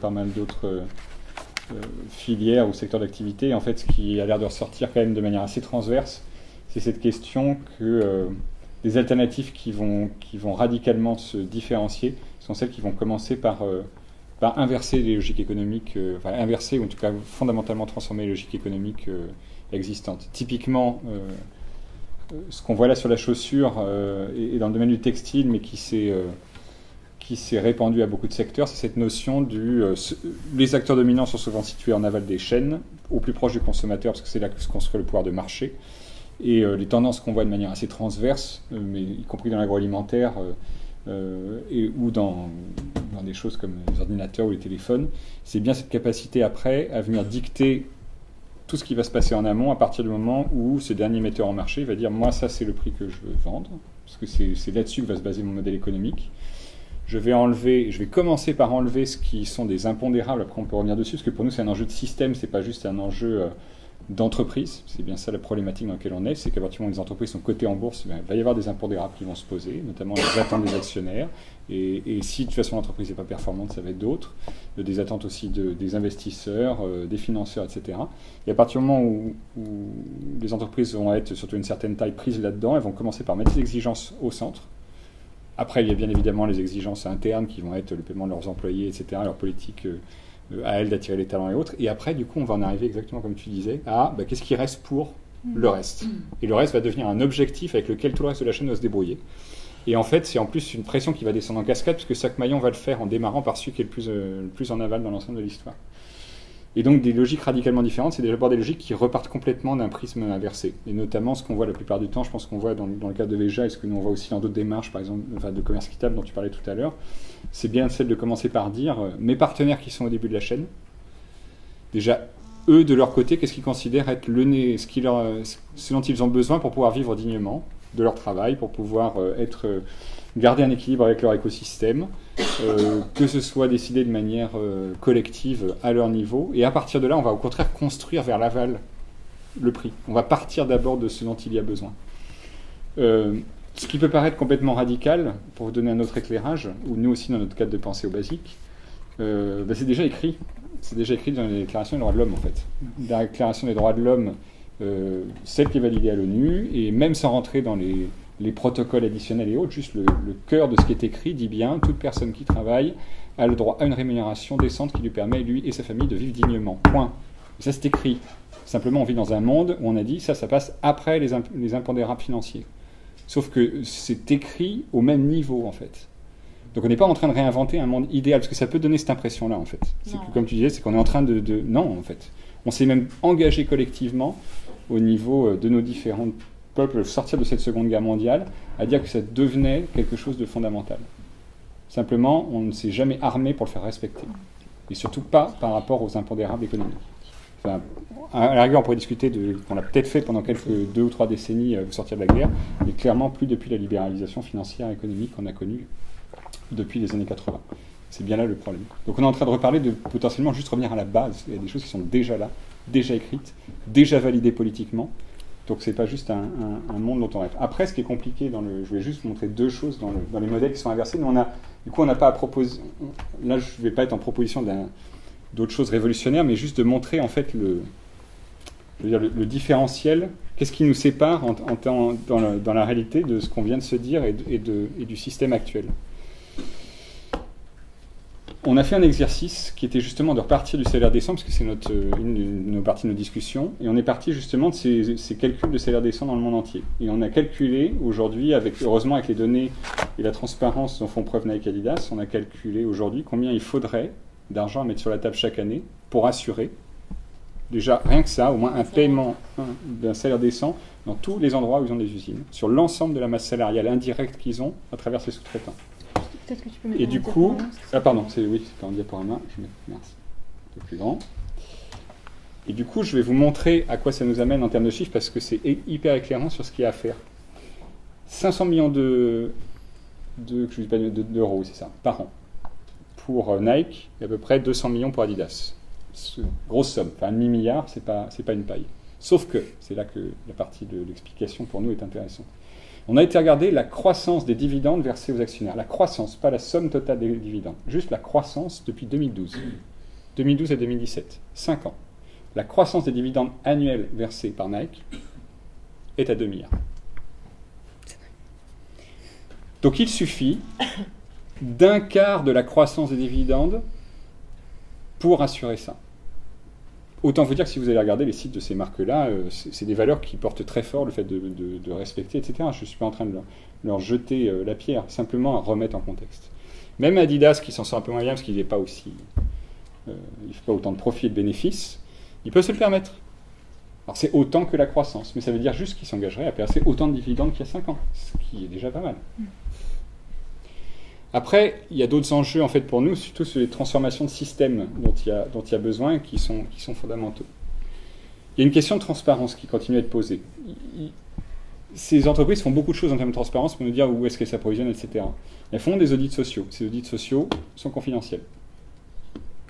S3: pas mal d'autres filières ou secteurs d'activité. Et en fait, ce qui a l'air de ressortir quand même de manière assez transverse, c'est cette question que des alternatives qui vont radicalement se différencier sont celles qui vont commencer par inverser les logiques économiques, inverser ou en tout cas fondamentalement transformer les logiques économiques existantes. Typiquement, ce qu'on voit là sur la chaussure et dans le domaine du textile, mais qui s'est répandu à beaucoup de secteurs, c'est cette notion les acteurs dominants sont souvent situés en aval des chaînes, au plus proche du consommateur, parce que c'est là que se construit le pouvoir de marché. Et les tendances qu'on voit de manière assez transverse, mais y compris dans l'agroalimentaire ou dans des choses comme les ordinateurs ou les téléphones, c'est bien cette capacité après à venir dicter tout ce qui va se passer en amont à partir du moment où ce dernier metteur en marché va dire « moi ça c'est le prix que je veux vendre », parce que c'est là-dessus que va se baser mon modèle économique. Je vais commencer par enlever ce qui sont des impondérables, après on peut revenir dessus, parce que pour nous c'est un enjeu de système, c'est pas juste un enjeu d'entreprise, c'est bien ça la problématique dans laquelle on est, c'est qu'à partir du moment où les entreprises sont cotées en bourse, il va y avoir des impondérables qui vont se poser, notamment les attentes des actionnaires, et si de toute façon l'entreprise n'est pas performante, ça va être d'autres, des attentes aussi des investisseurs, des financeurs, etc. Et à partir du moment où les entreprises vont être, surtout une certaine taille, prises là-dedans, elles vont commencer par mettre des exigences au centre. Après, il y a bien évidemment les exigences internes qui vont être le paiement de leurs employés, etc., leur politique à elles d'attirer les talents et autres. Et après, du coup, on va en arriver exactement comme tu disais, à qu'est-ce qui reste pour le reste. Et le reste va devenir un objectif avec lequel tout le reste de la chaîne va se débrouiller. Et en fait, c'est en plus une pression qui va descendre en cascade, puisque chaque maillon va le faire en démarrant par celui qui est le plus en aval dans l'ensemble de l'histoire. Et donc, des logiques radicalement différentes, c'est d'abord des logiques qui repartent complètement d'un prisme inversé. Et notamment, ce qu'on voit la plupart du temps, je pense qu'on voit dans le cadre de Veja, et ce que nous on voit aussi dans d'autres démarches, par exemple, de commerce équitable dont tu parlais tout à l'heure, c'est bien celle de commencer par dire mes partenaires qui sont au début de la chaîne, déjà, eux, de leur côté, qu'est-ce qu'ils considèrent être ce dont ils ont besoin pour pouvoir vivre dignement de leur travail, pour pouvoir garder un équilibre avec leur écosystème, que ce soit décidé de manière collective à leur niveau. Et à partir de là, on va au contraire construire vers l'aval le prix. On va partir d'abord de ce dont il y a besoin. Ce qui peut paraître complètement radical, pour vous donner un autre éclairage, ou nous aussi dans notre cadre de pensée au basique, c'est déjà écrit. C'est déjà écrit dans la Déclaration des droits de l'homme, en fait. La Déclaration des droits de l'homme, celle qui est validée à l'ONU, et même sans rentrer dans les protocoles additionnels et autres, juste le cœur de ce qui est écrit dit bien toute personne qui travaille a le droit à une rémunération décente qui lui permet, lui et sa famille, de vivre dignement. Point. Et ça, c'est écrit. Simplement, on vit dans un monde où on a dit ça passe après les impondérables financiers. Sauf que c'est écrit au même niveau, en fait. Donc on n'est pas en train de réinventer un monde idéal, parce que ça peut donner cette impression-là, en fait. C'est que, comme tu disais, c'est qu'on est en train de... Non, en fait. On s'est même engagé collectivement au niveau de nos différents peuples sortir de cette Seconde Guerre mondiale à dire que ça devenait quelque chose de fondamental. Simplement, on ne s'est jamais armé pour le faire respecter. Et surtout pas par rapport aux impondérables économiques. Enfin, à la rigueur, on pourrait discuter qu'on a peut-être fait pendant quelques 2 ou 3 décennies au sortir de la guerre, mais clairement plus depuis la libéralisation financière et économique qu'on a connue depuis les années 80. C'est bien là le problème. Donc on est en train de reparler de potentiellement juste revenir à la base. Il y a des choses qui sont déjà là, déjà écrites, déjà validées politiquement. Donc c'est pas juste un monde dont on rêve. Après, ce qui est compliqué je voulais juste vous montrer 2 choses dans les modèles qui sont inversés. Mais du coup, on n'a pas à proposer. Là, je ne vais pas être en proposition d'autres choses révolutionnaires, mais juste de montrer en fait le différentiel. Qu'est-ce qui nous sépare dans la réalité de ce qu'on vient de se dire et du système actuel. On a fait un exercice qui était justement de repartir du salaire décent, parce que c'est une de nos parties de nos discussions, et on est parti justement de ces calculs de salaire décent dans le monde entier. Et on a calculé aujourd'hui, heureusement avec les données et la transparence dont font preuve Nike et Adidas, on a calculé aujourd'hui combien il faudrait d'argent à mettre sur la table chaque année pour assurer, déjà rien que ça, au moins un paiement d'un salaire décent dans tous les endroits où ils ont des usines, sur l'ensemble de la masse salariale indirecte qu'ils ont à travers ces sous-traitants.
S1: Que tu peux mettre
S3: et du coup, c'est pas un diaporama, merci, un peu plus grand. Et du coup, je vais vous montrer à quoi ça nous amène en termes de chiffres, parce que c'est hyper éclairant sur ce qu'il y a à faire. 500 millions d'euros, c'est ça, par an. Pour Nike, et à peu près 200 millions pour Adidas. Grosse somme, enfin un demi-milliard, c'est pas une paille. Sauf que, c'est là que la partie de l'explication pour nous est intéressante. On a été regarder la croissance des dividendes versés aux actionnaires. La croissance, pas la somme totale des dividendes. Juste la croissance depuis 2012. 2012 à 2017. 5 ans. La croissance des dividendes annuels versés par Nike est à 2 milliards. Donc il suffit d'un quart de la croissance des dividendes pour assurer ça. Autant vous dire que si vous allez regarder les sites de ces marques-là, c'est des valeurs qui portent très fort le fait de respecter, etc. Je ne suis pas en train de leur jeter la pierre, simplement à remettre en contexte. Même Adidas, qui s'en sort un peu moins bien parce qu'il n'est pas aussi, il ne fait pas autant de profits et de bénéfices, il peut se le permettre. Alors c'est autant que la croissance, mais ça veut dire juste qu'il s'engagerait à verser autant de dividendes qu'il y a 5 ans, ce qui est déjà pas mal. Après, il y a d'autres enjeux en fait pour nous, surtout sur les transformations de systèmes dont il y a besoin et qui sont fondamentaux. Il y a une question de transparence qui continue à être posée. Ces entreprises font beaucoup de choses en termes de transparence pour nous dire où est-ce qu'elles s'approvisionnent, etc. Elles font des audits sociaux. Ces audits sociaux sont confidentiels.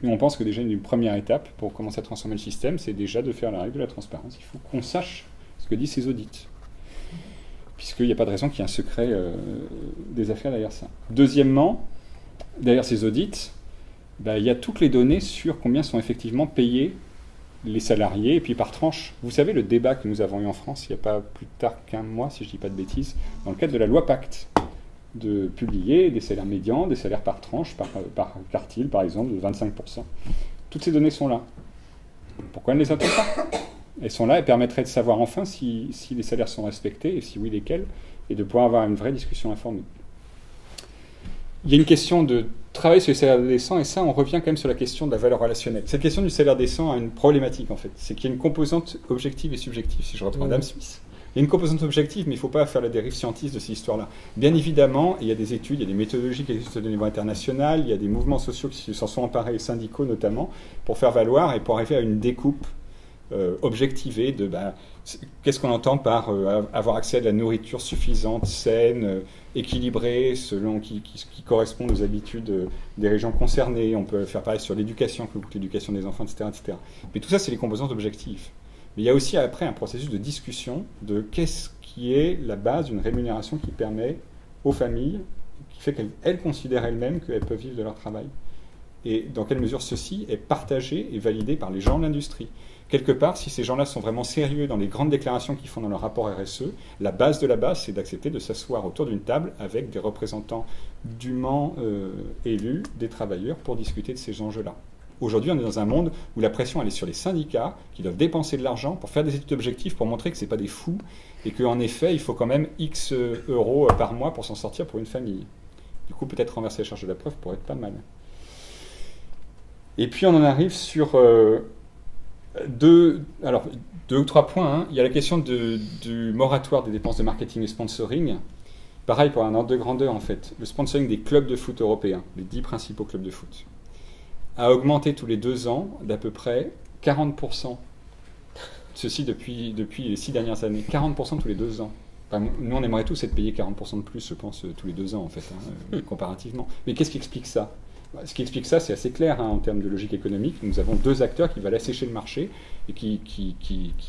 S3: Nous, on pense que déjà une première étape pour commencer à transformer le système, c'est déjà de faire la règle de la transparence. Il faut qu'on sache ce que disent ces audits, puisqu'il n'y a pas de raison qu'il y ait un secret des affaires derrière ça. Deuxièmement, derrière ces audits, il y a toutes les données sur combien sont effectivement payés les salariés, et puis par tranche. Vous savez, le débat que nous avons eu en France, il n'y a pas plus tard qu'un mois, si je ne dis pas de bêtises, dans le cadre de la loi Pacte, de publier des salaires médians, des salaires par tranche, par quartile, par exemple, de 25%. Toutes ces données sont là. Pourquoi elles ne les attendent pas ? Elles sont là et permettraient de savoir enfin si les salaires sont respectés, et si oui, lesquels, et de pouvoir avoir une vraie discussion informée. Il y a une question de travail sur les salaires décents, et ça, on revient quand même sur la question de la valeur relationnelle. Cette question du salaire décent a une problématique, en fait. C'est qu'il y a une composante objective et subjective, si je reprends Adam Smith. Il y a une composante objective, mais il ne faut pas faire la dérive scientiste de ces histoires-là. Bien évidemment, il y a des études, il y a des méthodologies qui existent au niveau international, il y a des mouvements sociaux qui s'en sont emparés, syndicaux notamment, pour faire valoir et pour arriver à une découpe objectivée de qu'est-ce qu'on entend par avoir accès à de la nourriture suffisante, saine, équilibrée, selon qui correspond aux habitudes des régions concernées. On peut faire pareil sur l'éducation, que coûte l'éducation des enfants, etc., etc. Mais tout ça, c'est les composantes objectives. Mais il y a aussi après un processus de discussion de qu'est-ce qui est la base d'une rémunération qui permet aux familles, qui fait qu'elles considèrent elles-mêmes qu'elles peuvent vivre de leur travail. Et dans quelle mesure ceci est partagé et validé par les gens de l'industrie. Quelque part, si ces gens-là sont vraiment sérieux dans les grandes déclarations qu'ils font dans leur rapport RSE, la base de la base, c'est d'accepter de s'asseoir autour d'une table avec des représentants dûment élus des travailleurs pour discuter de ces enjeux-là. Aujourd'hui, on est dans un monde où la pression elle est sur les syndicats qui doivent dépenser de l'argent pour faire des études objectives pour montrer que ce n'est pas des fous et qu'en effet, il faut quand même X euros par mois pour s'en sortir pour une famille. Du coup, peut-être renverser la charge de la preuve pourrait être pas mal. Et puis, on en arrive sur Deux ou trois points. Hein. Il y a la question du moratoire des dépenses de marketing et sponsoring. Pareil, pour un ordre de grandeur, en fait. Le sponsoring des clubs de foot européens, les 10 principaux clubs de foot, a augmenté tous les 2 ans d'à peu près 40%. Ceci depuis les 6 dernières années. 40% tous les 2 ans. Enfin, nous, on aimerait tous être payés 40% de plus, je pense, tous les 2 ans, en fait, comparativement. Mais qu'est-ce qui explique ça ? Ce qui explique ça, c'est assez clair en termes de logique économique. Nous avons 2 acteurs qui veulent assécher le marché et qui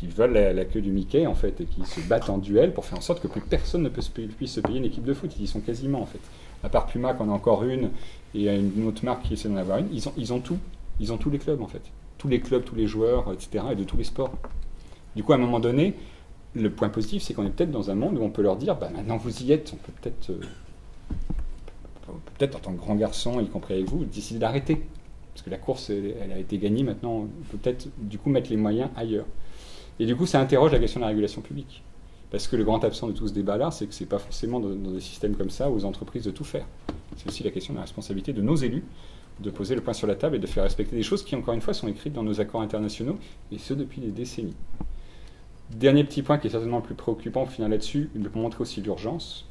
S3: veulent la queue du Mickey, en fait, et qui se battent en duel pour faire en sorte que plus personne ne puisse se payer une équipe de foot. Ils y sont quasiment, en fait. À part Puma, qu'on a encore une, et une autre marque qui essaie d'en avoir une, ils ont tout. Ils ont tous les clubs, en fait. Tous les clubs, tous les joueurs, etc., et de tous les sports. Du coup, à un moment donné, le point positif, c'est qu'on est peut-être dans un monde où on peut leur dire, maintenant vous y êtes, on peut peut-être en tant que grand garçon, y compris avec vous, décider d'arrêter. Parce que la course, elle a été gagnée, maintenant, on peut peut-être du coup mettre les moyens ailleurs. Et du coup, ça interroge la question de la régulation publique. Parce que le grand absent de tout ce débat-là, c'est que ce n'est pas forcément dans des systèmes comme ça aux entreprises de tout faire. C'est aussi la question de la responsabilité de nos élus, de poser le point sur la table et de faire respecter des choses qui, encore une fois, sont écrites dans nos accords internationaux, et ce depuis des décennies. Dernier petit point qui est certainement le plus préoccupant au final là-dessus, pour montrer aussi l'urgence.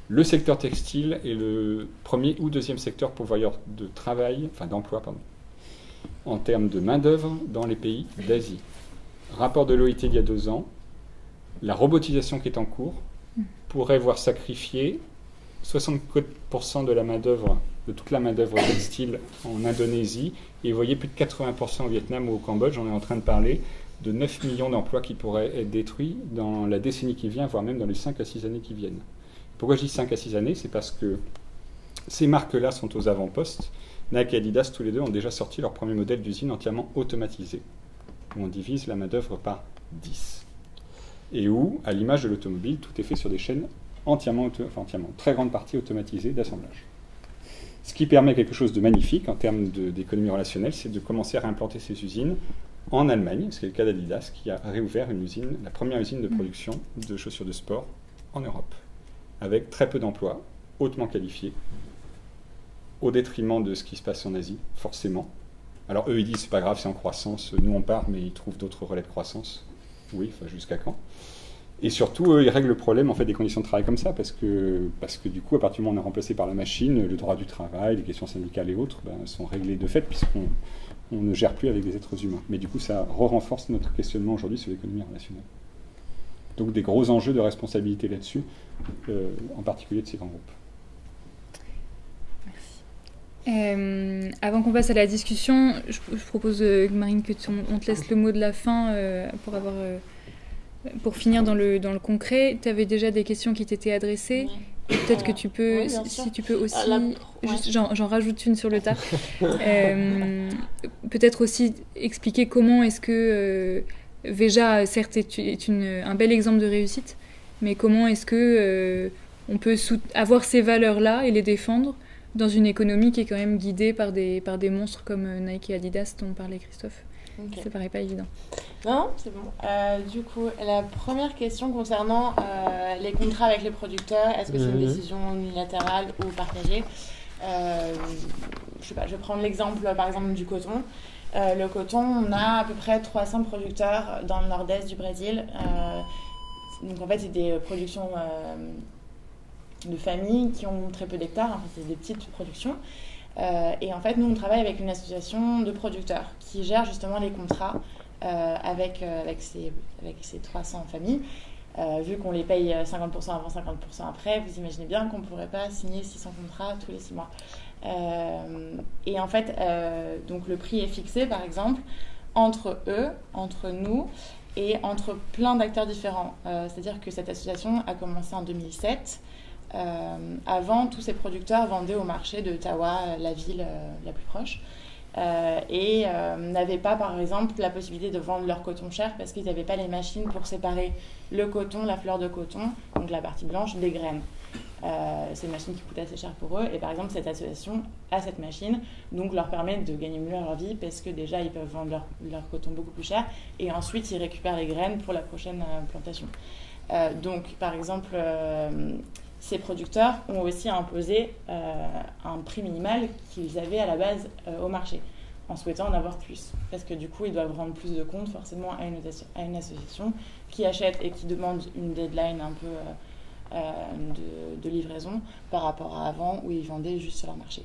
S3: Le secteur textile est le premier ou deuxième secteur pourvoyeur de travail, d'emploi, en termes de main-d'œuvre dans les pays d'Asie. Rapport de l'OIT d'il y a 2 ans, la robotisation qui est en cours pourrait voir sacrifier 64% de la main-d'œuvre, de toute la main-d'œuvre textile en Indonésie, et vous voyez plus de 80% au Vietnam ou au Cambodge. On est en train de parler de 9 millions d'emplois qui pourraient être détruits dans la décennie qui vient, voire même dans les 5 à 6 années qui viennent. Pourquoi je dis 5 à 6 années ? C'est parce que ces marques-là sont aux avant-postes. Nike et Adidas, tous les deux, ont déjà sorti leur premier modèle d'usine entièrement automatisé, où on divise la main-d'œuvre par 10. Et où, à l'image de l'automobile, tout est fait sur des chaînes entièrement, très grande partie automatisées d'assemblage. Ce qui permet quelque chose de magnifique en termes d'économie relationnelle, c'est de commencer à réimplanter ces usines en Allemagne, ce qui est le cas d'Adidas, qui a réouvert une usine, la première usine de production de chaussures de sport en Europe, avec très peu d'emplois, hautement qualifiés, au détriment de ce qui se passe en Asie, forcément. Alors eux, ils disent, c'est pas grave, c'est en croissance, nous on part, mais ils trouvent d'autres relais de croissance. Oui, jusqu'à quand ? Et surtout, eux, ils règlent le problème en fait, des conditions de travail comme ça, parce que du coup, à partir du moment où on est remplacé par la machine, le droit du travail, les questions syndicales et autres sont réglées de fait, puisqu'on ne gère plus avec des êtres humains. Mais du coup, ça renforce notre questionnement aujourd'hui sur l'économie relationnelle. Donc des gros enjeux de responsabilité là-dessus, en particulier de ces grands groupes.
S1: Merci. Avant qu'on passe à la discussion, je propose, Marine, on te laisse le mot de la fin pour finir dans le concret. Tu avais déjà des questions qui t'étaient adressées. Oui. Peut-être que tu peux, si tu peux aussi, juste, j'en rajoute une sur le tas. Peut-être aussi expliquer comment est-ce que Veja, certes, est un bel exemple de réussite, mais comment est-ce que on peut avoir ces valeurs-là et les défendre dans une économie qui est quand même guidée par des monstres comme Nike et Adidas dont parlait Christophe. Okay. Ça paraît pas évident.
S5: Non, c'est bon. Du coup, la première question concernant les contrats avec les producteurs, est-ce que c'est une décision unilatérale ou partagée ? Je sais pas, je vais prendre l'exemple par exemple du coton. Le coton, on a à peu près 300 producteurs dans le nord-est du Brésil. Donc en fait, c'est des productions de familles qui ont très peu d'hectares, enfin, c'est des petites productions. Et en fait, nous, on travaille avec une association de producteurs qui gère justement les contrats avec ces 300 familles. Vu qu'on les paye 50% avant, 50% après, vous imaginez bien qu'on ne pourrait pas signer 600 contrats tous les 6 mois. Et en fait, donc le prix est fixé, par exemple, entre eux, entre nous, et entre plein d'acteurs différents. C'est-à-dire que cette association a commencé en 2007. Avant, tous ces producteurs vendaient au marché de Tawa, la ville la plus proche, et n'avaient pas, par exemple, la possibilité de vendre leur coton cher parce qu'ils n'avaient pas les machines pour séparer le coton, la fleur de coton, donc la partie blanche, des graines. C'est une machine qui coûte assez cher pour eux, et par exemple, cette association a cette machine, donc leur permet de gagner mieux leur vie parce que déjà, ils peuvent vendre leur coton beaucoup plus cher, et ensuite, ils récupèrent les graines pour la prochaine plantation. Donc, par exemple... ces producteurs ont aussi imposé un prix minimal qu'ils avaient à la base au marché. en souhaitant en avoir plus. Parce que du coup, ils doivent rendre plus de comptes forcément à une association qui achète et qui demande une deadline un peu de livraison par rapport à avant où ils vendaient juste sur leur marché.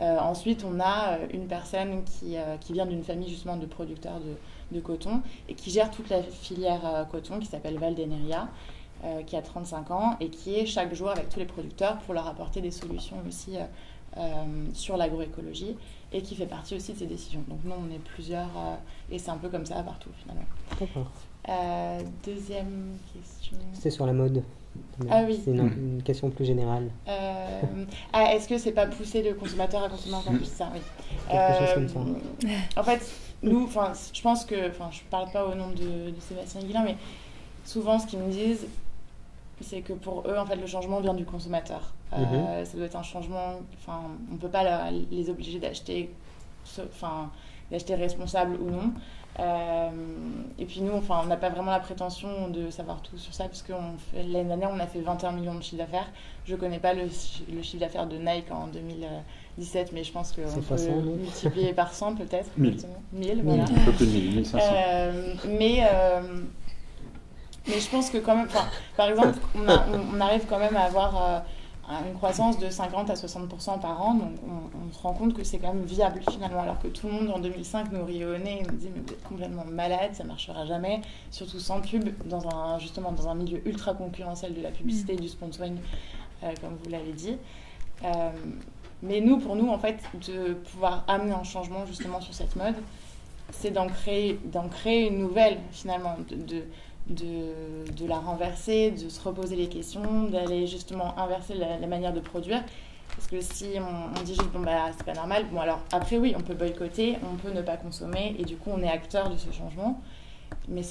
S5: Ensuite, on a une personne qui vient d'une famille justement de producteurs de coton et qui gère toute la filière coton qui s'appelle Valdeneria, qui a 35 ans et qui est chaque jour avec tous les producteurs pour leur apporter des solutions aussi sur l'agroécologie et qui fait partie aussi de ces décisions. Donc nous, on est plusieurs et c'est un peu comme ça partout finalement.
S2: D'accord.
S5: Deuxième question.
S2: C'est sur la mode.
S5: Ah oui.
S2: C'est une question plus générale.
S5: Est-ce que c'est pas pousser le consommateur à consommer encore plus ça? Oui.
S2: Quelque chose comme ça.
S5: En fait, nous, je pense que, je parle pas au nom de Sébastien Guillain, mais souvent ce qu'ils me disent, c'est que pour eux, en fait, le changement vient du consommateur. Ça doit être un changement. On peut pas les obliger d'acheter, d'acheter responsable ou non. Et puis nous, on n'a pas vraiment la prétention de savoir tout sur ça, parce que l'année dernière, on a fait 21 millions de chiffre d'affaires. Je connais pas le chiffre d'affaires de Nike en 2017, mais je pense qu'on peut multiplier par 100 peut-être. 1000, voilà.
S3: Un peu plus de 1000, 1500.
S5: Mais je pense que quand même, par exemple, on arrive quand même à avoir une croissance de 50 à 60% par an, donc on se rend compte que c'est quand même viable finalement, alors que tout le monde en 2005 nous riait au nez et nous disait mais vous êtes complètement malade, ça marchera jamais, surtout sans pub, justement dans un milieu ultra concurrentiel de la publicité et du sponsoring, comme vous l'avez dit. Mais pour nous, en fait, de pouvoir amener un changement justement sur cette mode, c'est d'en créer une nouvelle finalement, de la renverser, de se reposer les questions, d'aller justement inverser la manière de produire. Parce que si on dit juste, c'est pas normal, alors après oui, on peut boycotter, on peut ne pas consommer, et du coup on est acteur de ce changement, mais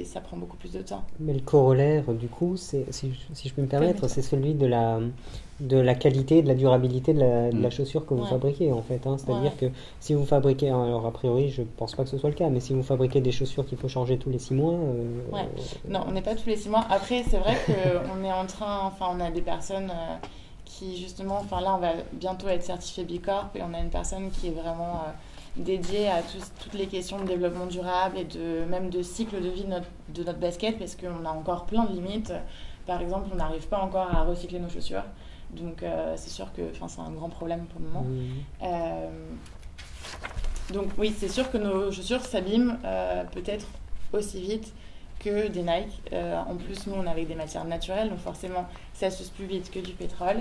S5: ça prend beaucoup plus de temps.
S2: Mais le corollaire, du coup, si je peux me permettre, c'est celui de la qualité, de la durabilité de la chaussure que vous fabriquez, en fait. C'est-à-dire que si vous fabriquez, alors a priori, je pense pas que ce soit le cas, mais si vous fabriquez des chaussures qu'il faut changer tous les 6 mois...
S5: Non, on n'est pas tous les 6 mois. Après, c'est vrai qu'on est en train... on a des personnes qui, justement... là, on va bientôt être certifié B Corp, et on a une personne qui est vraiment... dédié à toutes les questions de développement durable et même de cycle de vie de notre basket, parce qu'on a encore plein de limites. Par exemple, on n'arrive pas encore à recycler nos chaussures. Donc, c'est sûr que c'est un grand problème pour le moment. Donc, oui, c'est sûr que nos chaussures s'abîment peut-être aussi vite que des Nike. En plus, nous, on est avec des matières naturelles, donc forcément, ça s'use plus vite que du pétrole.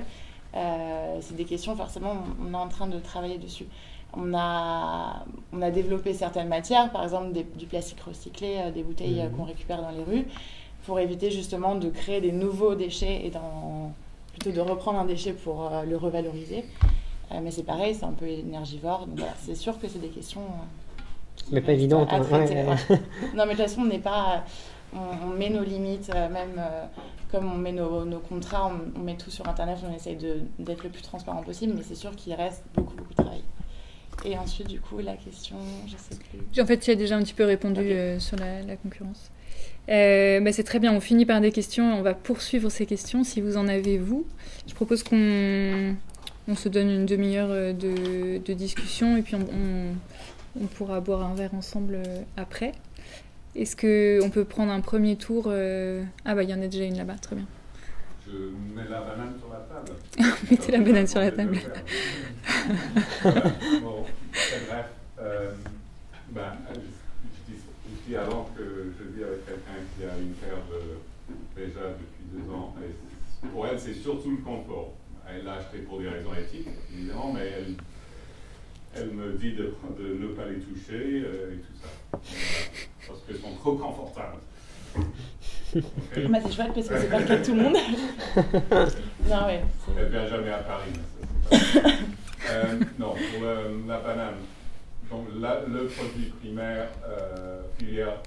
S5: C'est des questions, forcément, on est en train de travailler dessus. On a développé certaines matières, par exemple du plastique recyclé, des bouteilles qu'on récupère dans les rues, pour éviter justement de créer des nouveaux déchets et plutôt de reprendre un déchet pour le revaloriser. Mais c'est pareil, c'est un peu énergivore. Donc voilà, c'est sûr que c'est des questions
S2: mais pas évidentes.
S5: Non, mais de toute façon, on met nos limites, même comme on met nos contrats, on met tout sur Internet, on essaye d'être le plus transparent possible, mais c'est sûr qu'il reste beaucoup de travail. Et ensuite, du coup, la question, je sais plus.
S1: En fait, tu as déjà un petit peu répondu sur la concurrence. C'est très bien, on finit par des questions, on va poursuivre ces questions. Si vous en avez, je propose qu'on se donne une demi-heure de discussion et puis on pourra boire un verre ensemble après. Est-ce qu'on peut prendre un premier tour il y en a déjà une là-bas, très bien.
S4: Je mets la banane sur la table.
S1: Mettez la banane sur la table.
S4: Bon, très bref. Je dis avant que je vis avec quelqu'un qui a une paire de Veja depuis 2 ans. Et pour elle, c'est surtout le confort. Elle l'a acheté pour des raisons éthiques, évidemment, mais elle me dit de ne pas les toucher et tout ça. Parce qu'elles sont trop confortables. Okay.
S5: C'est chouette parce que c'est pas le cas de tout le monde. Non, ouais.
S4: Elle ne vient jamais à Paris. Ça, non, pour la banane. Donc le produit primaire, filière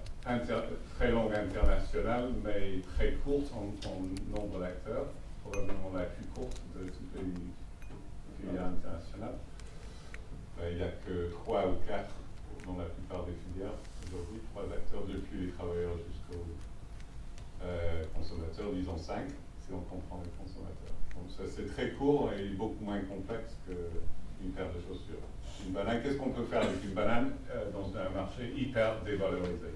S4: très longue internationale, mais très courte en nombre d'acteurs, probablement la plus courte de toutes les filières internationales. Il n'y a que 3 ou 4 dans la plupart des filières aujourd'hui, 3 acteurs depuis les travailleurs jusqu'aux consommateurs, disons 5, si on comprend les consommateurs. Donc ça c'est très court et beaucoup moins complexe que une paire de chaussures. Une banane, qu'est-ce qu'on peut faire avec une banane dans un marché hyper dévalorisé,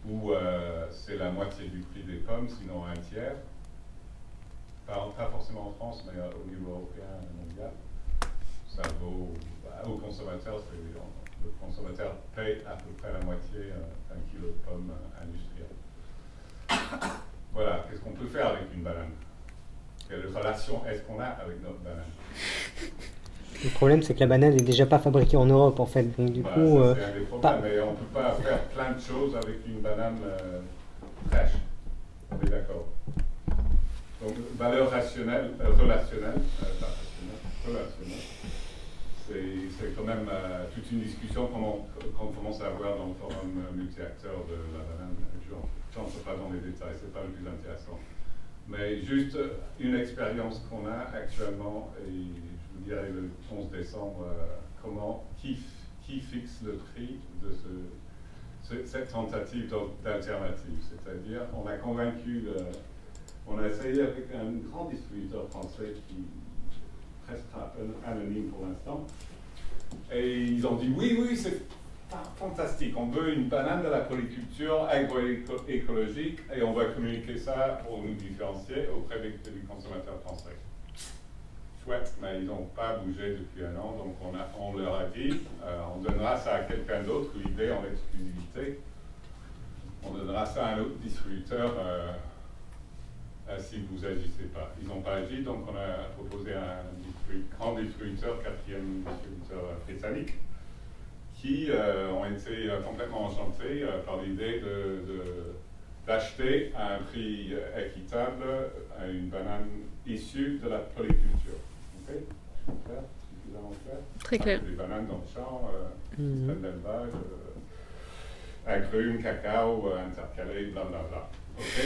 S4: où c'est la moitié du prix des pommes, sinon un tiers, pas forcément en France, mais au niveau européen et mondial. Ça vaut, au consommateur, le consommateur paye à peu près la moitié d'un kilo de pommes industrielles. Voilà, qu'est-ce qu'on peut faire avec une banane? Quelle relation est-ce qu'on a avec notre banane?
S2: Le problème, c'est que la banane n'est déjà pas fabriquée en Europe, en fait. Donc, du coup,
S4: c'est un des problèmes, mais on ne peut pas faire plein de choses avec une banane fraîche. On est d'accord. Donc, valeur relationnelle, c'est quand même toute une discussion qu'on commence à avoir dans le forum multi-acteurs de la banane. Je n'entre pas dans les détails, ce n'est pas le plus intéressant. Mais juste une expérience qu'on a actuellement, et je vous dirai le 11 décembre, qui fixe le prix de cette tentative d'alternative. C'est-à-dire, on a convaincu, on a essayé avec un grand distributeur français qui est presque anonyme pour l'instant, et ils ont dit oui, c'est fantastique, on veut une banane de la polyculture agroécologique et on va communiquer ça pour nous différencier auprès du consommateur français. Chouette, mais ils n'ont pas bougé depuis un an, donc on leur a dit, on donnera ça à quelqu'un d'autre, l'idée en exclusivité, on donnera ça à un autre distributeur si vous n'agissez pas. Ils n'ont pas agi, donc on a proposé à un grand distributeur, quatrième distributeur britannique, qui ont été complètement enchantés par l'idée d'acheter à un prix équitable une banane issue de la polyculture. Ok? Clair? Suffisamment clair?
S1: Très clair.
S4: Des bananes dans le champ, système d'élevage, agrumes, cacao, intercalés, blablabla. Ok?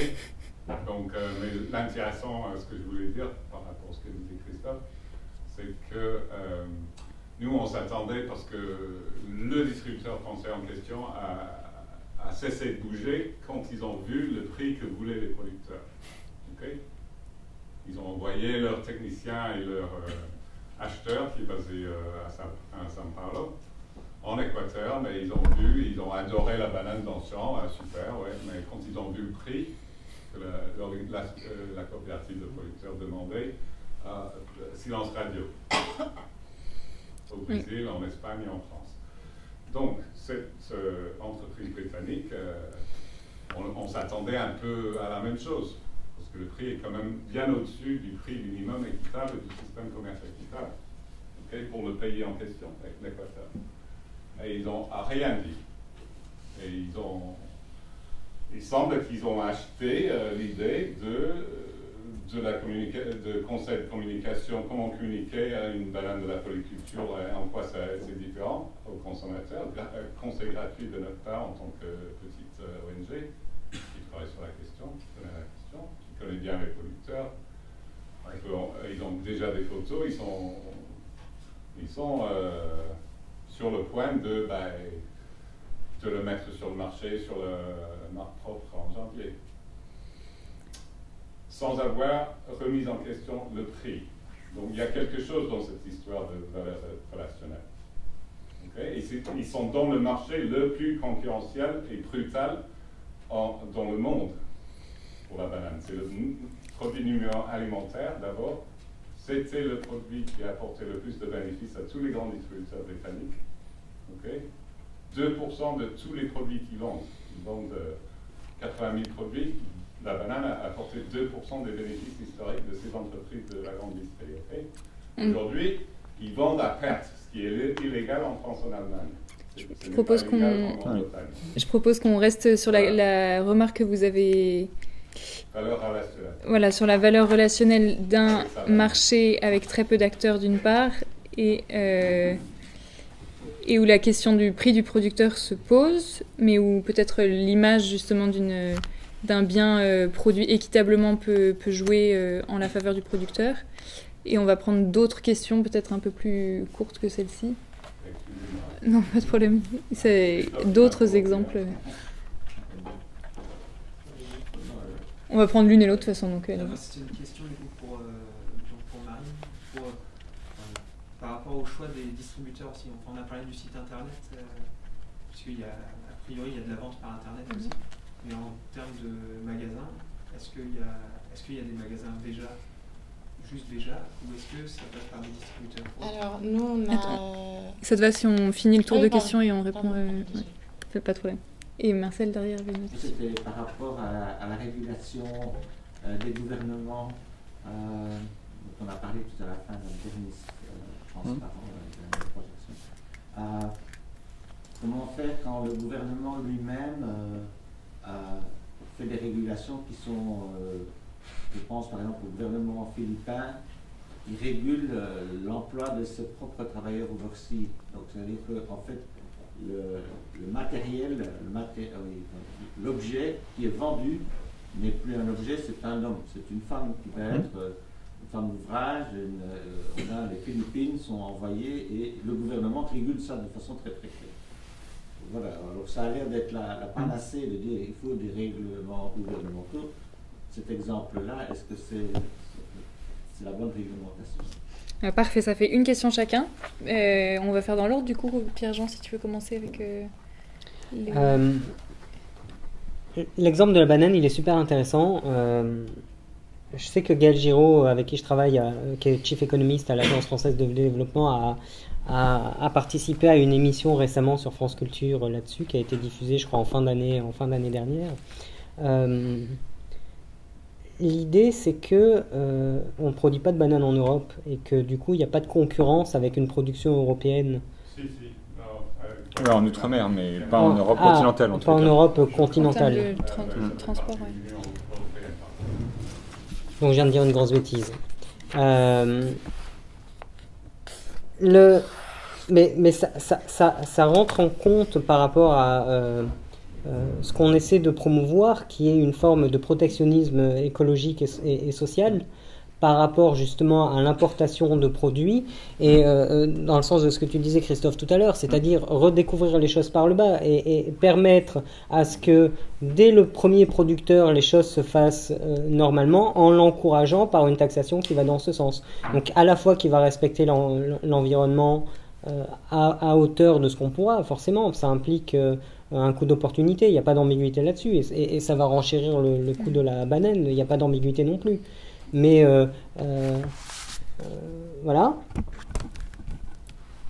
S4: Donc, mais l'intéressant, ce que je voulais dire par rapport à ce que disait Christophe, c'est que nous, on s'attendait, parce que le distributeur français en question a cessé de bouger quand ils ont vu le prix que voulaient les producteurs. Okay? Ils ont envoyé leurs techniciens et leurs acheteurs, qui est basé à São Paulo, en Équateur, mais ils ont adoré la banane dans le champ, super, ouais, mais quand ils ont vu le prix que la coopérative de producteurs demandait, silence radio. Au Brésil, en Espagne et en France. Donc, cette entreprise britannique, on s'attendait un peu à la même chose, parce que le prix est quand même bien au-dessus du prix minimum équitable du système commerce équitable, okay, pour le pays en question, avec l'Équateur. Et ils n'ont rien dit. Et il semble qu'ils ont acheté l'idée de conseil de communication, comment communiquer à une banane de la polyculture, en quoi c'est différent aux consommateurs. Conseil gratuit de notre part en tant que petite ONG qui travaille sur la question, qui connaît la question, qui connaît bien les producteurs. Ils ont déjà des photos, ils sont sur le point de le mettre sur le marché, sur le marque propre en janvier, sans avoir remis en question le prix. Donc il y a quelque chose dans cette histoire de valeur relationnelle. Okay? Et ils sont dans le marché le plus concurrentiel et brutal dans le monde pour la banane. C'est le produit numéro 1 alimentaire d'abord. C'était le produit qui a apporté le plus de bénéfices à tous les grands distributeurs britanniques. Okay? 2% de tous les produits qu'ils vendent. Ils vendent 80 000 produits. La banane a apporté 2% des bénéfices historiques de ces entreprises de la grande industrie. Okay? Aujourd'hui, ils vendent à perte, ce qui est illégal en France et en Allemagne.
S1: Je propose qu'on reste sur la remarque que vous avez...
S4: Valeur relationnelle.
S1: Voilà, sur la valeur relationnelle d'un marché avec très peu d'acteurs d'une part, et où la question du prix du producteur se pose, mais où peut-être l'image justement d'un bien produit équitablement peut jouer en la faveur du producteur. Et on va prendre d'autres questions peut-être un peu plus courtes que celle-ci. Non, pas de problème. C'est d'autres exemples. On va prendre l'une et l'autre de toute façon. Donc,
S6: c'est une question du coup pour Marie. par rapport au choix des distributeurs aussi. Enfin, on a parlé du site internet, puisqu'il y a, a priori, il y a de la vente par internet aussi. Mais en termes de magasins, est-ce qu'il y a des magasins Veja, juste Veja, ou est-ce que ça passe par des distributeurs?
S5: Alors, nous, on a...
S1: Ça te va si on finit le tour
S5: Oui,
S1: de
S5: pardon.
S1: questions et on répond
S5: Pardon.
S1: ouais. Pas de problème. Et Marcel derrière avait une autre question.
S7: C'était par rapport à la régulation des gouvernements. On a parlé tout à la fin d'un permis transparent de la projection. Comment faire quand le gouvernement lui-même fait des régulations qui sont, je pense par exemple au gouvernement philippin, il régule l'emploi de ses propres travailleurs overseas. Donc c'est-à-dire qu'en fait, le matériel, l'objet qui est vendu n'est plus un objet, c'est un homme, c'est une femme qui va être une femme d'ouvrage. Les Philippines sont envoyées et le gouvernement régule ça de façon très très claire. Voilà, alors ça a l'air d'être la panacée de dire il faut des règlements gouvernementaux. Cet exemple-là, est-ce que c'est la bonne réglementation?
S1: Parfait, ça fait une question chacun. On va faire dans l'ordre du coup. Pierre-Jean, si tu veux commencer avec
S2: l'exemple de la banane, il est super intéressant. Je sais que Gaël Giraud, avec qui je travaille, qui est chief économiste à l'Agence française de développement, a participé à une émission récemment sur France Culture là-dessus, qui a été diffusée, je crois, en fin d'année dernière. L'idée, c'est que on ne produit pas de bananes en Europe et que du coup, il n'y a pas de concurrence avec une production européenne.
S4: Si.
S3: Ouais, en Outre-mer, mais pas en Europe continentale.
S2: Pas en Europe continentale.
S1: En termes de transport, ouais.
S2: Donc je viens de dire une grosse bêtise. Mais ça rentre en compte par rapport à ce qu'on essaie de promouvoir, qui est une forme de protectionnisme écologique et social par rapport justement à l'importation de produits, et dans le sens de ce que tu disais Christophe tout à l'heure, c'est-à-dire redécouvrir les choses par le bas et permettre à ce que dès le premier producteur les choses se fassent normalement, en l'encourageant par une taxation qui va dans ce sens. Donc à la fois qui va respecter l'environnement à hauteur de ce qu'on pourra, forcément ça implique un coût d'opportunité, il n'y a pas d'ambiguïté là-dessus, et ça va renchérir le coût de la banane, il n'y a pas d'ambiguïté non plus. Mais voilà.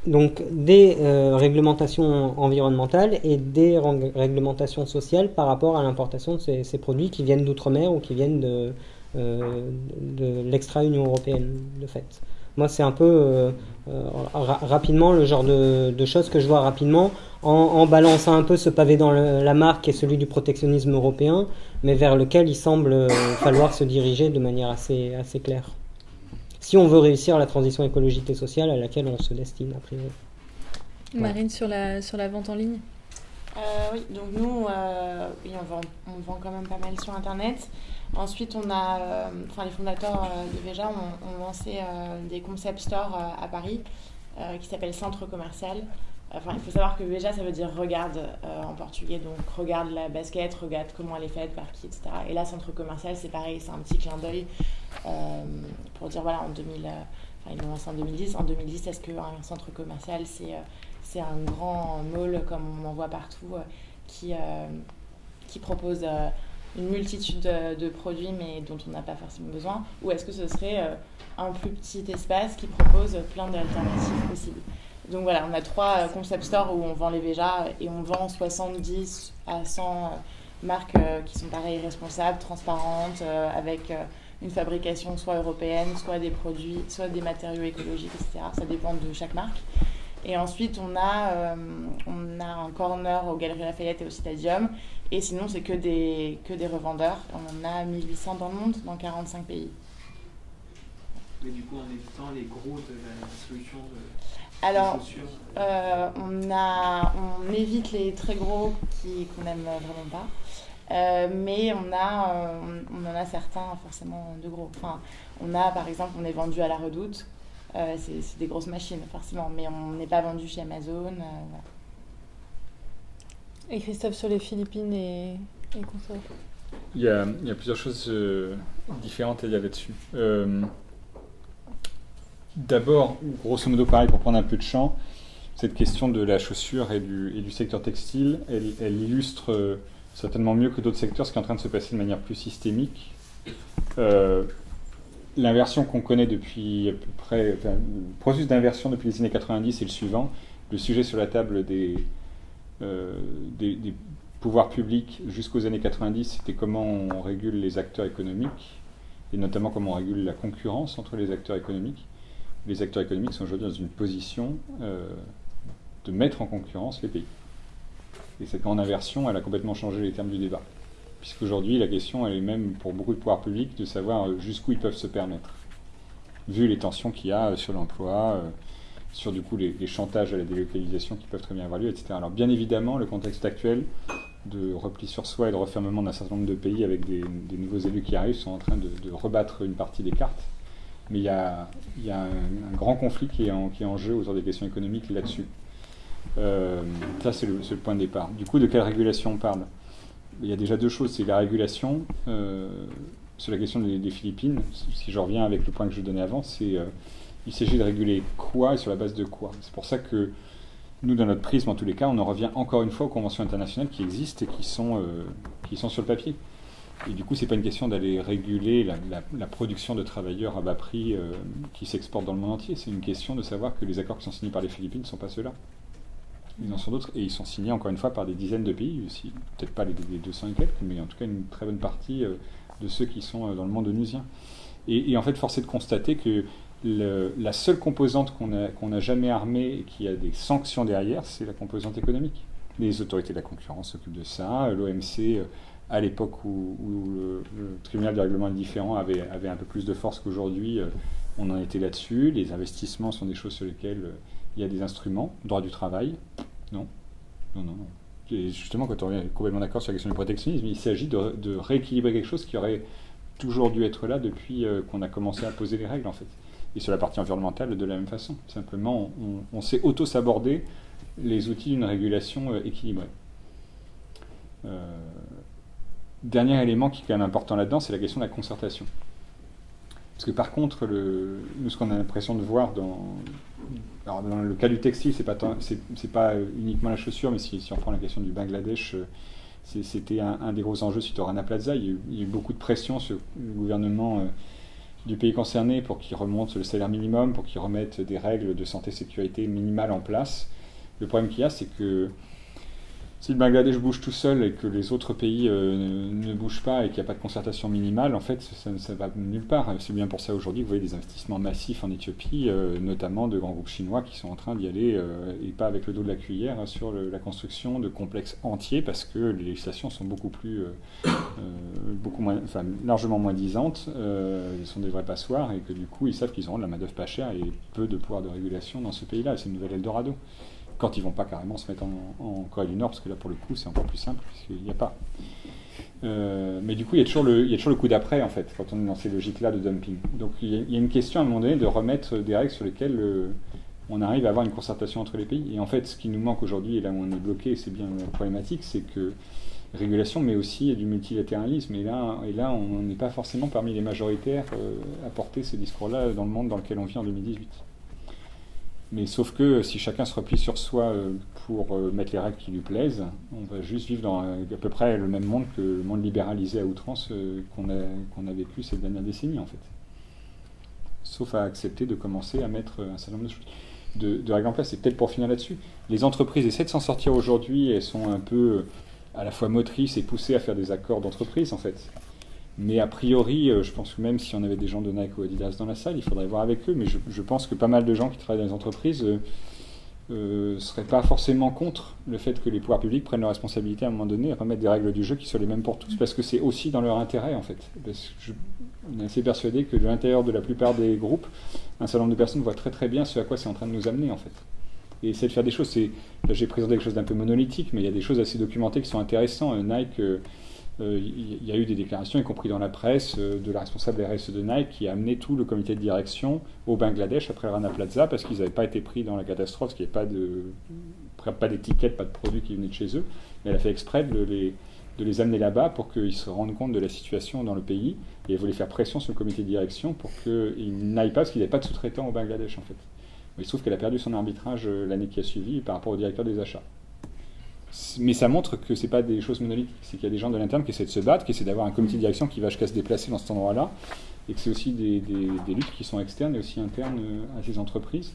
S2: Donc des réglementations environnementales et des réglementations sociales par rapport à l'importation de ces produits qui viennent d'outre-mer ou qui viennent de l'extra-Union européenne, de fait. Moi, c'est un peu rapidement le genre de choses que je vois rapidement en balançant un peu ce pavé dans la mare qui est celui du protectionnisme européen, mais vers lequel il semble falloir se diriger de manière assez claire. Si on veut réussir la transition écologique et sociale à laquelle on se destine, a priori.
S1: Marine, sur la vente en ligne?
S5: Oui, donc nous, on vend quand même pas mal sur Internet. Ensuite, on a, les fondateurs de Veja ont lancé des concept stores à Paris qui s'appellent Centre Commercial. Il faut savoir que Veja, ça veut dire regarde en portugais, donc regarde la basket, regarde comment elle est faite, par qui, etc. Et là, Centre Commercial, c'est pareil, c'est un petit clin d'œil pour dire, voilà, ils l'ont lancé en 2010. En 2010, est-ce qu'un centre commercial, c'est un grand mall comme on en voit partout qui propose une multitude de produits mais dont on n'a pas forcément besoin, ou est-ce que ce serait un plus petit espace qui propose plein d'alternatives possibles? Donc voilà, on a 3 concept stores où on vend les Veja et on vend 70 à 100 marques qui sont pareilles, responsables, transparentes, avec une fabrication soit européenne, soit des produits, soit des matériaux écologiques, etc. Ça dépend de chaque marque. Et ensuite, on a un corner aux Galeries Lafayette et au Citadium. Et sinon, c'est que des revendeurs. On en a 1800 dans le monde, dans 45 pays.
S6: Mais du coup, en évitant les gros de la distribution
S5: Alors,
S6: chaussures
S5: on évite les très gros qu'on n'aime vraiment pas. Mais on en a certains forcément de gros. Enfin, on a, par exemple, on est vendu à la Redoute. C'est des grosses machines, forcément, mais on n'est pas vendu chez Amazon. Voilà.
S1: Et Christophe, sur les Philippines et consorts?
S3: Il y a plusieurs choses différentes à dire là-dessus. D'abord, grosso modo pareil, pour prendre un peu de champ, cette question de la chaussure et du secteur textile, elle illustre certainement mieux que d'autres secteurs ce qui est en train de se passer de manière plus systémique. L'inversion qu'on connaît depuis à peu près, le processus d'inversion depuis les années 90 est le suivant. Le sujet sur la table des pouvoirs publics jusqu'aux années 90, c'était comment on régule les acteurs économiques, et notamment comment on régule la concurrence entre les acteurs économiques. Les acteurs économiques sont aujourd'hui dans une position de mettre en concurrence les pays. Et cette grande inversion, elle a complètement changé les termes du débat. Puisqu'aujourd'hui, la question, elle est même pour beaucoup de pouvoirs publics de savoir jusqu'où ils peuvent se permettre, vu les tensions qu'il y a sur l'emploi, sur du coup les chantages à la délocalisation qui peuvent très bien avoir lieu, etc. Alors bien évidemment, le contexte actuel de repli sur soi et de refermement d'un certain nombre de pays avec des nouveaux élus qui arrivent sont en train de rebattre une partie des cartes. Mais il y a un grand conflit qui est en jeu autour des questions économiques là-dessus. Ça, c'est le point de départ. Du coup, de quelle régulation on parle ? Il y a déjà deux choses. C'est la régulation sur la question des Philippines. Si je reviens avec le point que je donnais avant, il s'agit de réguler quoi et sur la base de quoi. C'est pour ça que nous, dans notre prisme, en tous les cas, on en revient encore une fois aux conventions internationales qui existent et qui sont sur le papier. Et du coup, c'est pas une question d'aller réguler la production de travailleurs à bas prix qui s'exportent dans le monde entier. C'est une question de savoir que les accords qui sont signés par les Philippines ne sont pas ceux-là. Ils en sont d'autres, et ils sont signés encore une fois par des dizaines de pays, peut-être pas les 200 et quelques, mais en tout cas une très bonne partie de ceux qui sont dans le monde onusien. Et en fait, force est de constater que la seule composante qu'on n'a jamais armée et qui a des sanctions derrière, c'est la composante économique. Les autorités de la concurrence s'occupent de ça, l'OMC, à l'époque où le tribunal du règlement différent avait un peu plus de force qu'aujourd'hui, on en était là-dessus. Les investissements sont des choses sur lesquelles il y a des instruments. Droit du travail, non. Et justement, quand on est complètement d'accord sur la question du protectionnisme, il s'agit de rééquilibrer quelque chose qui aurait toujours dû être là depuis qu'on a commencé à poser les règles, en fait. Et sur la partie environnementale, de la même façon. Simplement, on sait auto-saborder les outils d'une régulation équilibrée. Dernier élément qui est quand même important là-dedans, c'est la question de la concertation. Parce que par contre, nous, ce qu'on a l'impression de voir dans le cas du textile, c'est pas uniquement la chaussure, mais si on prend la question du Bangladesh, c'était un des gros enjeux suite au Rana Plaza. Il y a eu beaucoup de pression sur le gouvernement du pays concerné pour qu'il remonte le salaire minimum, pour qu'il remette des règles de santé et sécurité minimales en place. Le problème qu'il y a, c'est que si le Bangladesh bouge tout seul et que les autres pays ne bougent pas et qu'il n'y a pas de concertation minimale, en fait, ça va nulle part. C'est bien pour ça aujourd'hui que vous voyez des investissements massifs en Éthiopie, notamment de grands groupes chinois qui sont en train d'y aller, et pas avec le dos de la cuillère, sur la construction de complexes entiers, parce que les législations sont largement moins disantes, ils sont des vrais passoires, et que du coup, ils savent qu'ils auront de la main-d'œuvre pas chère et peu de pouvoir de régulation dans ce pays-là. C'est une nouvelle Eldorado. Quand ils ne vont pas carrément se mettre en Corée du Nord, parce que là, pour le coup, c'est encore plus simple, puisqu'il n'y a pas. Mais du coup, il y a toujours le coup d'après, en fait, quand on est dans ces logiques-là de dumping. Donc, il y a une question, à un moment donné, de remettre des règles sur lesquelles on arrive à avoir une concertation entre les pays. Et en fait, ce qui nous manque aujourd'hui, et là où on est bloqué, c'est bien problématique, c'est que régulation, mais aussi du multilatéralisme. Et là on n'est pas forcément parmi les majoritaires à porter ce discours-là dans le monde dans lequel on vit en 2018. Mais sauf que si chacun se replie sur soi pour mettre les règles qui lui plaisent, on va juste vivre dans à peu près le même monde que le monde libéralisé à outrance qu'on a vécu ces dernières décennies, en fait. Sauf à accepter de commencer à mettre un certain nombre de règles en place. Et peut-être pour finir là-dessus, les entreprises essaient de s'en sortir aujourd'hui, elles sont un peu à la fois motrices et poussées à faire des accords d'entreprise, en fait. Mais a priori, je pense que même si on avait des gens de Nike ou Adidas dans la salle, il faudrait voir avec eux. Mais je pense que pas mal de gens qui travaillent dans les entreprises ne seraient pas forcément contre le fait que les pouvoirs publics prennent leurs responsabilités à un moment donné et remettent des règles du jeu qui soient les mêmes pour tous, parce que c'est aussi dans leur intérêt, en fait. Parce que on est assez persuadé que de l'intérieur de la plupart des groupes, un certain nombre de personnes voient très très bien ce à quoi c'est en train de nous amener, en fait. Et essayer de faire des choses, là j'ai présenté quelque chose d'un peu monolithique, mais il y a des choses assez documentées qui sont intéressantes. Nike... il y a eu des déclarations, y compris dans la presse, de la responsable RSE de Nike qui a amené tout le comité de direction au Bangladesh après le Rana Plaza parce qu'ils n'avaient pas été pris dans la catastrophe, parce qu'il n'y avait pas d'étiquette, pas de produits qui venaient de chez eux. Mais elle a fait exprès de les de les amener là-bas pour qu'ils se rendent compte de la situation dans le pays, et elle voulait faire pression sur le comité de direction pour qu'ils n'aillent pas, parce qu'il n'y avait pas de sous-traitants au Bangladesh en fait. Il se trouve qu'elle a perdu son arbitrage l'année qui a suivi par rapport au directeur des achats. Mais ça montre que ce n'est pas des choses monolithiques, c'est qu'il y a des gens de l'interne qui essaient de se battre, qui essaient d'avoir un comité de direction qui va jusqu'à se déplacer dans cet endroit-là, et que c'est aussi des luttes qui sont externes et aussi internes à ces entreprises,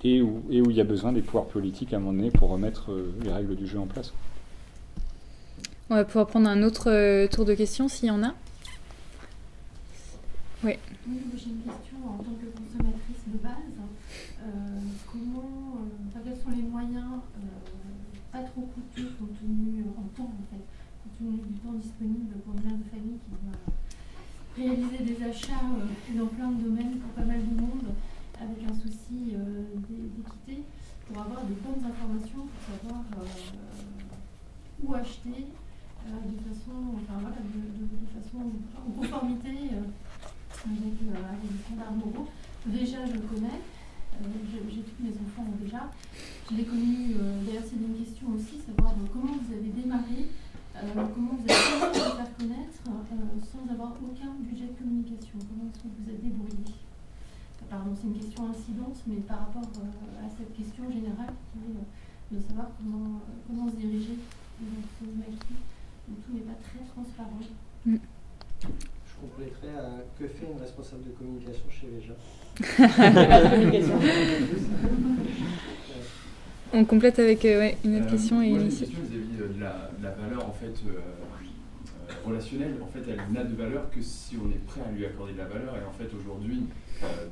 S3: et où il y a besoin des pouvoirs politiques à un moment donné pour remettre les règles du jeu en place.
S1: On va pouvoir prendre un autre tour de questions s'il y en a. Oui.
S8: Oui, j'ai une question en tant que consommatrice de base. Quels sont les moyens pas trop coûteux compte tenu en temps en fait, compte tenu du temps disponible pour une mère de famille qui va réaliser des achats dans plein de domaines pour pas mal de monde, avec un souci d'équité, pour avoir des bonnes informations pour savoir où acheter de façon, de façon en conformité avec les standards moraux. Déjà, je le connais. J'ai tous mes enfants déjà. Je l'ai connu, d'ailleurs c'est une question aussi, savoir comment vous avez démarré, comment vous avez commencé à faire connaître sans avoir aucun budget de communication. Comment est-ce que vous êtes débrouillé? Pardon, c'est une question incidente, mais par rapport à cette question générale qui est de savoir comment se diriger dans ce maquis où tout n'est pas très transparent.
S9: Je compléterai à que fait une responsable de communication chez Veja.
S1: On complète avec une autre question.
S10: Moi, j'ai une question vis-à-vis de la valeur en fait, relationnelle. En fait, elle n'a de valeur que si on est prêt à lui accorder de la valeur. Et en fait, aujourd'hui,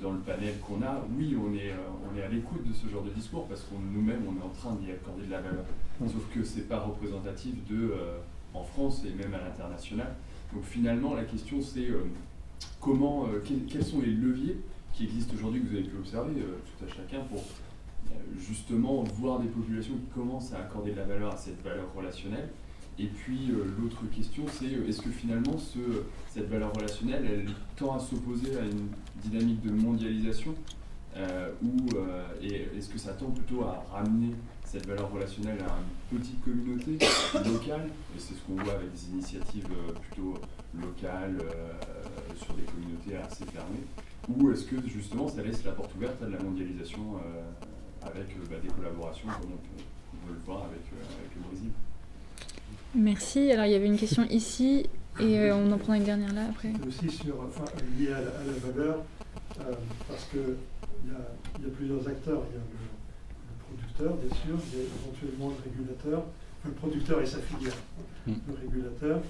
S10: dans le panel qu'on a, oui, on est à l'écoute de ce genre de discours parce qu'on nous-mêmes, on est en train d'y accorder de la valeur. Sauf que c'est pas représentatif en France et même à l'international. Donc finalement, la question c'est quels sont les leviers qui existent aujourd'hui, que vous avez pu observer tout à chacun, pour justement voir des populations qui commencent à accorder de la valeur à cette valeur relationnelle. Et puis l'autre question c'est est-ce que finalement cette valeur relationnelle, elle tend à s'opposer à une dynamique de mondialisation et est-ce que ça tend plutôt à ramener cette valeur relationnelle à une petite communauté locale, et c'est ce qu'on voit avec des initiatives plutôt locales sur des communautés assez fermées, ou est-ce que justement ça laisse la porte ouverte à de la mondialisation avec des collaborations comme on peut le voir avec le Brésil.
S1: Merci. Alors il y avait une question ici et on en prend une dernière là après.
S11: Aussi lié à la valeur, parce qu'il y a plusieurs acteurs. Il y a le producteur, bien sûr, il y a éventuellement le régulateur, le producteur et sa filière. Le régulateur,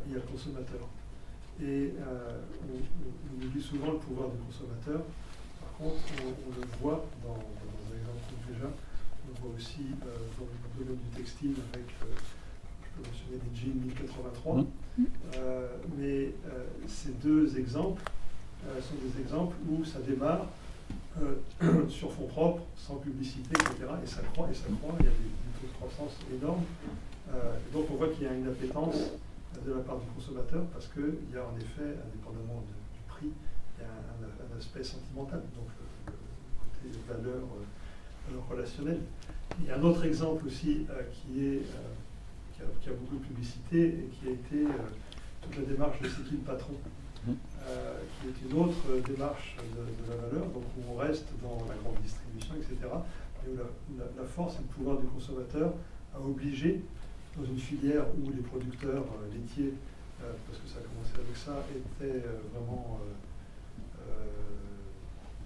S11: il y a le consommateur. Et on oublie souvent le pouvoir du consommateur. Par contre, on le voit dans un exemple déjà, on le voit aussi dans le domaine du textile avec, je peux mentionner des jeans 1083, mais ces deux exemples sont des exemples où ça démarre sur fonds propres, sans publicité, etc. Et ça croît, il y a des taux de croissance énormes. Donc on voit qu'il y a une appétence de la part du consommateur parce qu'il y a en effet, indépendamment du prix, il y a un aspect sentimental, donc le côté valeur relationnelle. Il y a un autre exemple aussi qui a beaucoup de publicité et qui a été toute la démarche de C'est qui le patron, qui est une autre démarche de la valeur, donc où on reste dans la grande distribution, etc. Et où la force et le pouvoir du consommateur a obligé, dans une filière où les producteurs laitiers, parce que ça a commencé avec ça, étaient vraiment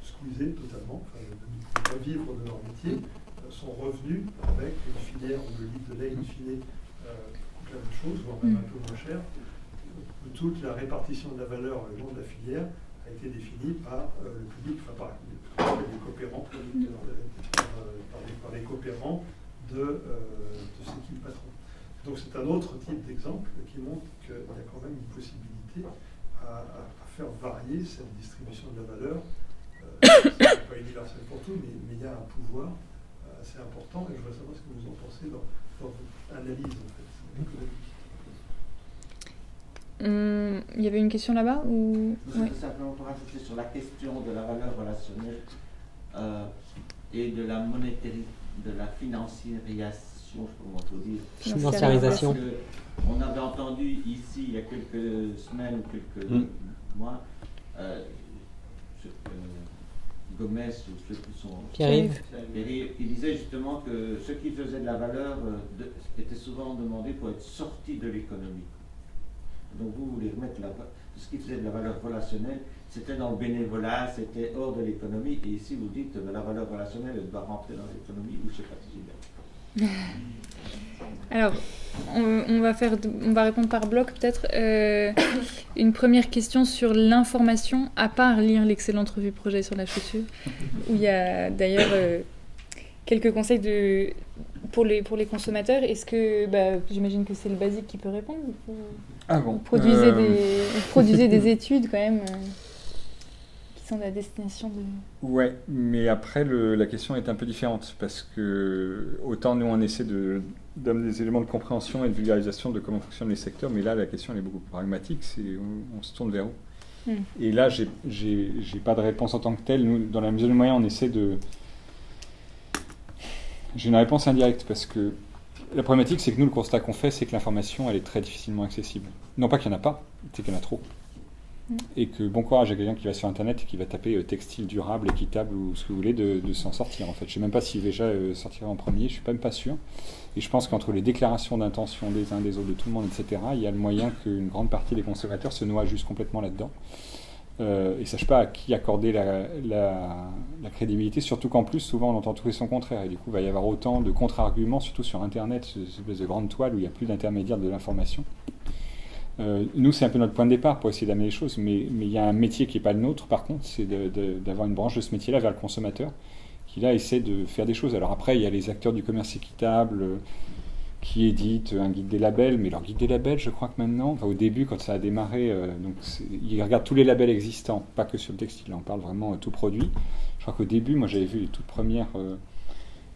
S11: squeezés totalement, ne pouvaient pas vivre de leur métier, sont revenus avec une filière où le litre de lait, in fine, coûte la même chose, voire même un peu moins cher. Toute la répartition de la valeur le long de la filière a été définie par le public, par les coopérants, par les coopérants de C'est qui le patron. Donc c'est un autre type d'exemple qui montre qu'il y a quand même une possibilité à faire varier cette distribution de la valeur. C'est pas universel pour tout, mais il y a un pouvoir assez important, et je voudrais savoir ce que vous en pensez dans votre analyse en fait, économique.
S1: Il y avait une question là-bas ou...
S7: Ouais. Simplement pour rajouter sur la question de la valeur relationnelle et de la financiarisation je peux tout dire.
S2: Financiarisation.
S7: Parce que on avait entendu ici, il y a quelques semaines, quelques mois, Gomez, ou ceux qui sont...
S2: Pierre-Yves.
S7: Il disait justement que ceux qui faisaient de la valeur étaient souvent demandés pour être sortis de l'économie. Donc vous voulez remettre tout ce qui faisait de la valeur relationnelle, c'était dans le bénévolat, c'était hors de l'économie, et ici vous dites que la valeur relationnelle elle doit rentrer dans l'économie, ou je ne sais pas si j'ai bien.
S1: Alors, on va répondre par bloc peut-être. Une première question sur l'information, à part lire l'excellente revue projet sur la chaussure, où il y a d'ailleurs quelques conseils pour les consommateurs. Est-ce que, j'imagine que c'est le basique qui peut répondre. Vous produisez des études quand même qui sont à destination de...
S3: Ouais, mais après la question est un peu différente parce que autant nous on essaie d'amener des éléments de compréhension et de vulgarisation de comment fonctionnent les secteurs, mais là la question elle est beaucoup plus pragmatique, on se tourne vers où. Et là j'ai pas de réponse en tant que telle. Nous, dans la mesure du moyen, on essaie de... J'ai une réponse indirecte parce que la problématique c'est que nous le constat qu'on fait c'est que l'information elle est très difficilement accessible. Non pas qu'il n'y en a pas, c'est qu'il y en a trop. Et que bon courage à quelqu'un qui va sur internet et qui va taper textile durable, équitable ou ce que vous voulez de s'en sortir en fait. Je ne sais même pas si Veja sortira en premier, je ne suis même pas sûr. Et je pense qu'entre les déclarations d'intention des uns des autres, de tout le monde, etc., il y a le moyen qu'une grande partie des consommateurs se noient juste complètement là-dedans et ne sachent pas à qui accorder la crédibilité, surtout qu'en plus souvent on entend tout et son contraire et du coup il va y avoir autant de contre-arguments, surtout sur internet, cette espèce de grande toile où il n'y a plus d'intermédiaire de l'information. Nous, c'est un peu notre point de départ pour essayer d'amener les choses, mais il y a un métier qui n'est pas le nôtre, par contre, c'est d'avoir une branche de ce métier-là vers le consommateur, qui là essaie de faire des choses. Alors après, il y a les acteurs du commerce équitable qui éditent un guide des labels, mais leur guide des labels, je crois que maintenant, au début, quand ça a démarré, ils regardent tous les labels existants, pas que sur le textile, on parle vraiment tout produit. Je crois qu'au début, moi j'avais vu les toutes premières...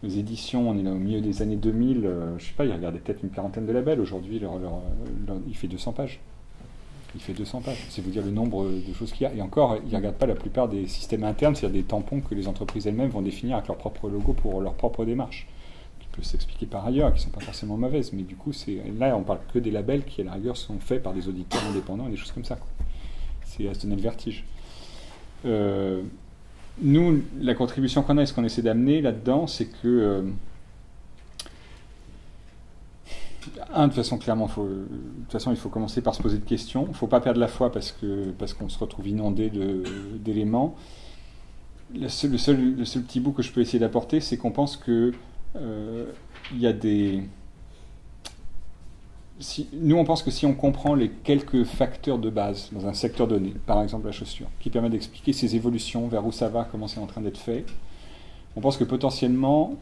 S3: les éditions, on est là au milieu des années 2000, je sais pas, il regardait peut-être une quarantaine de labels. Aujourd'hui, il fait 200 pages. Il fait 200 pages. C'est vous dire le nombre de choses qu'il y a. Et encore, il ne regarde pas la plupart des systèmes internes, c'est-à-dire des tampons que les entreprises elles-mêmes vont définir avec leur propre logo pour leur propre démarche. Qui peut s'expliquer par ailleurs, qui ne sont pas forcément mauvaises. Mais du coup, là, on parle que des labels qui, à la rigueur, sont faits par des auditeurs indépendants et des choses comme ça. C'est à se donner le vertige. Nous, la contribution qu'on a et ce qu'on essaie d'amener là-dedans, c'est que, de toute façon, clairement, il faut commencer par se poser des questions. Il ne faut pas perdre la foi parce qu'on se retrouve inondé d'éléments. Le seul petit bout que je peux essayer d'apporter, c'est qu'on pense que il y a des... Nous, on pense que si on comprend les quelques facteurs de base dans un secteur donné, par exemple la chaussure, qui permet d'expliquer ses évolutions, vers où ça va, comment c'est en train d'être fait, on pense que potentiellement,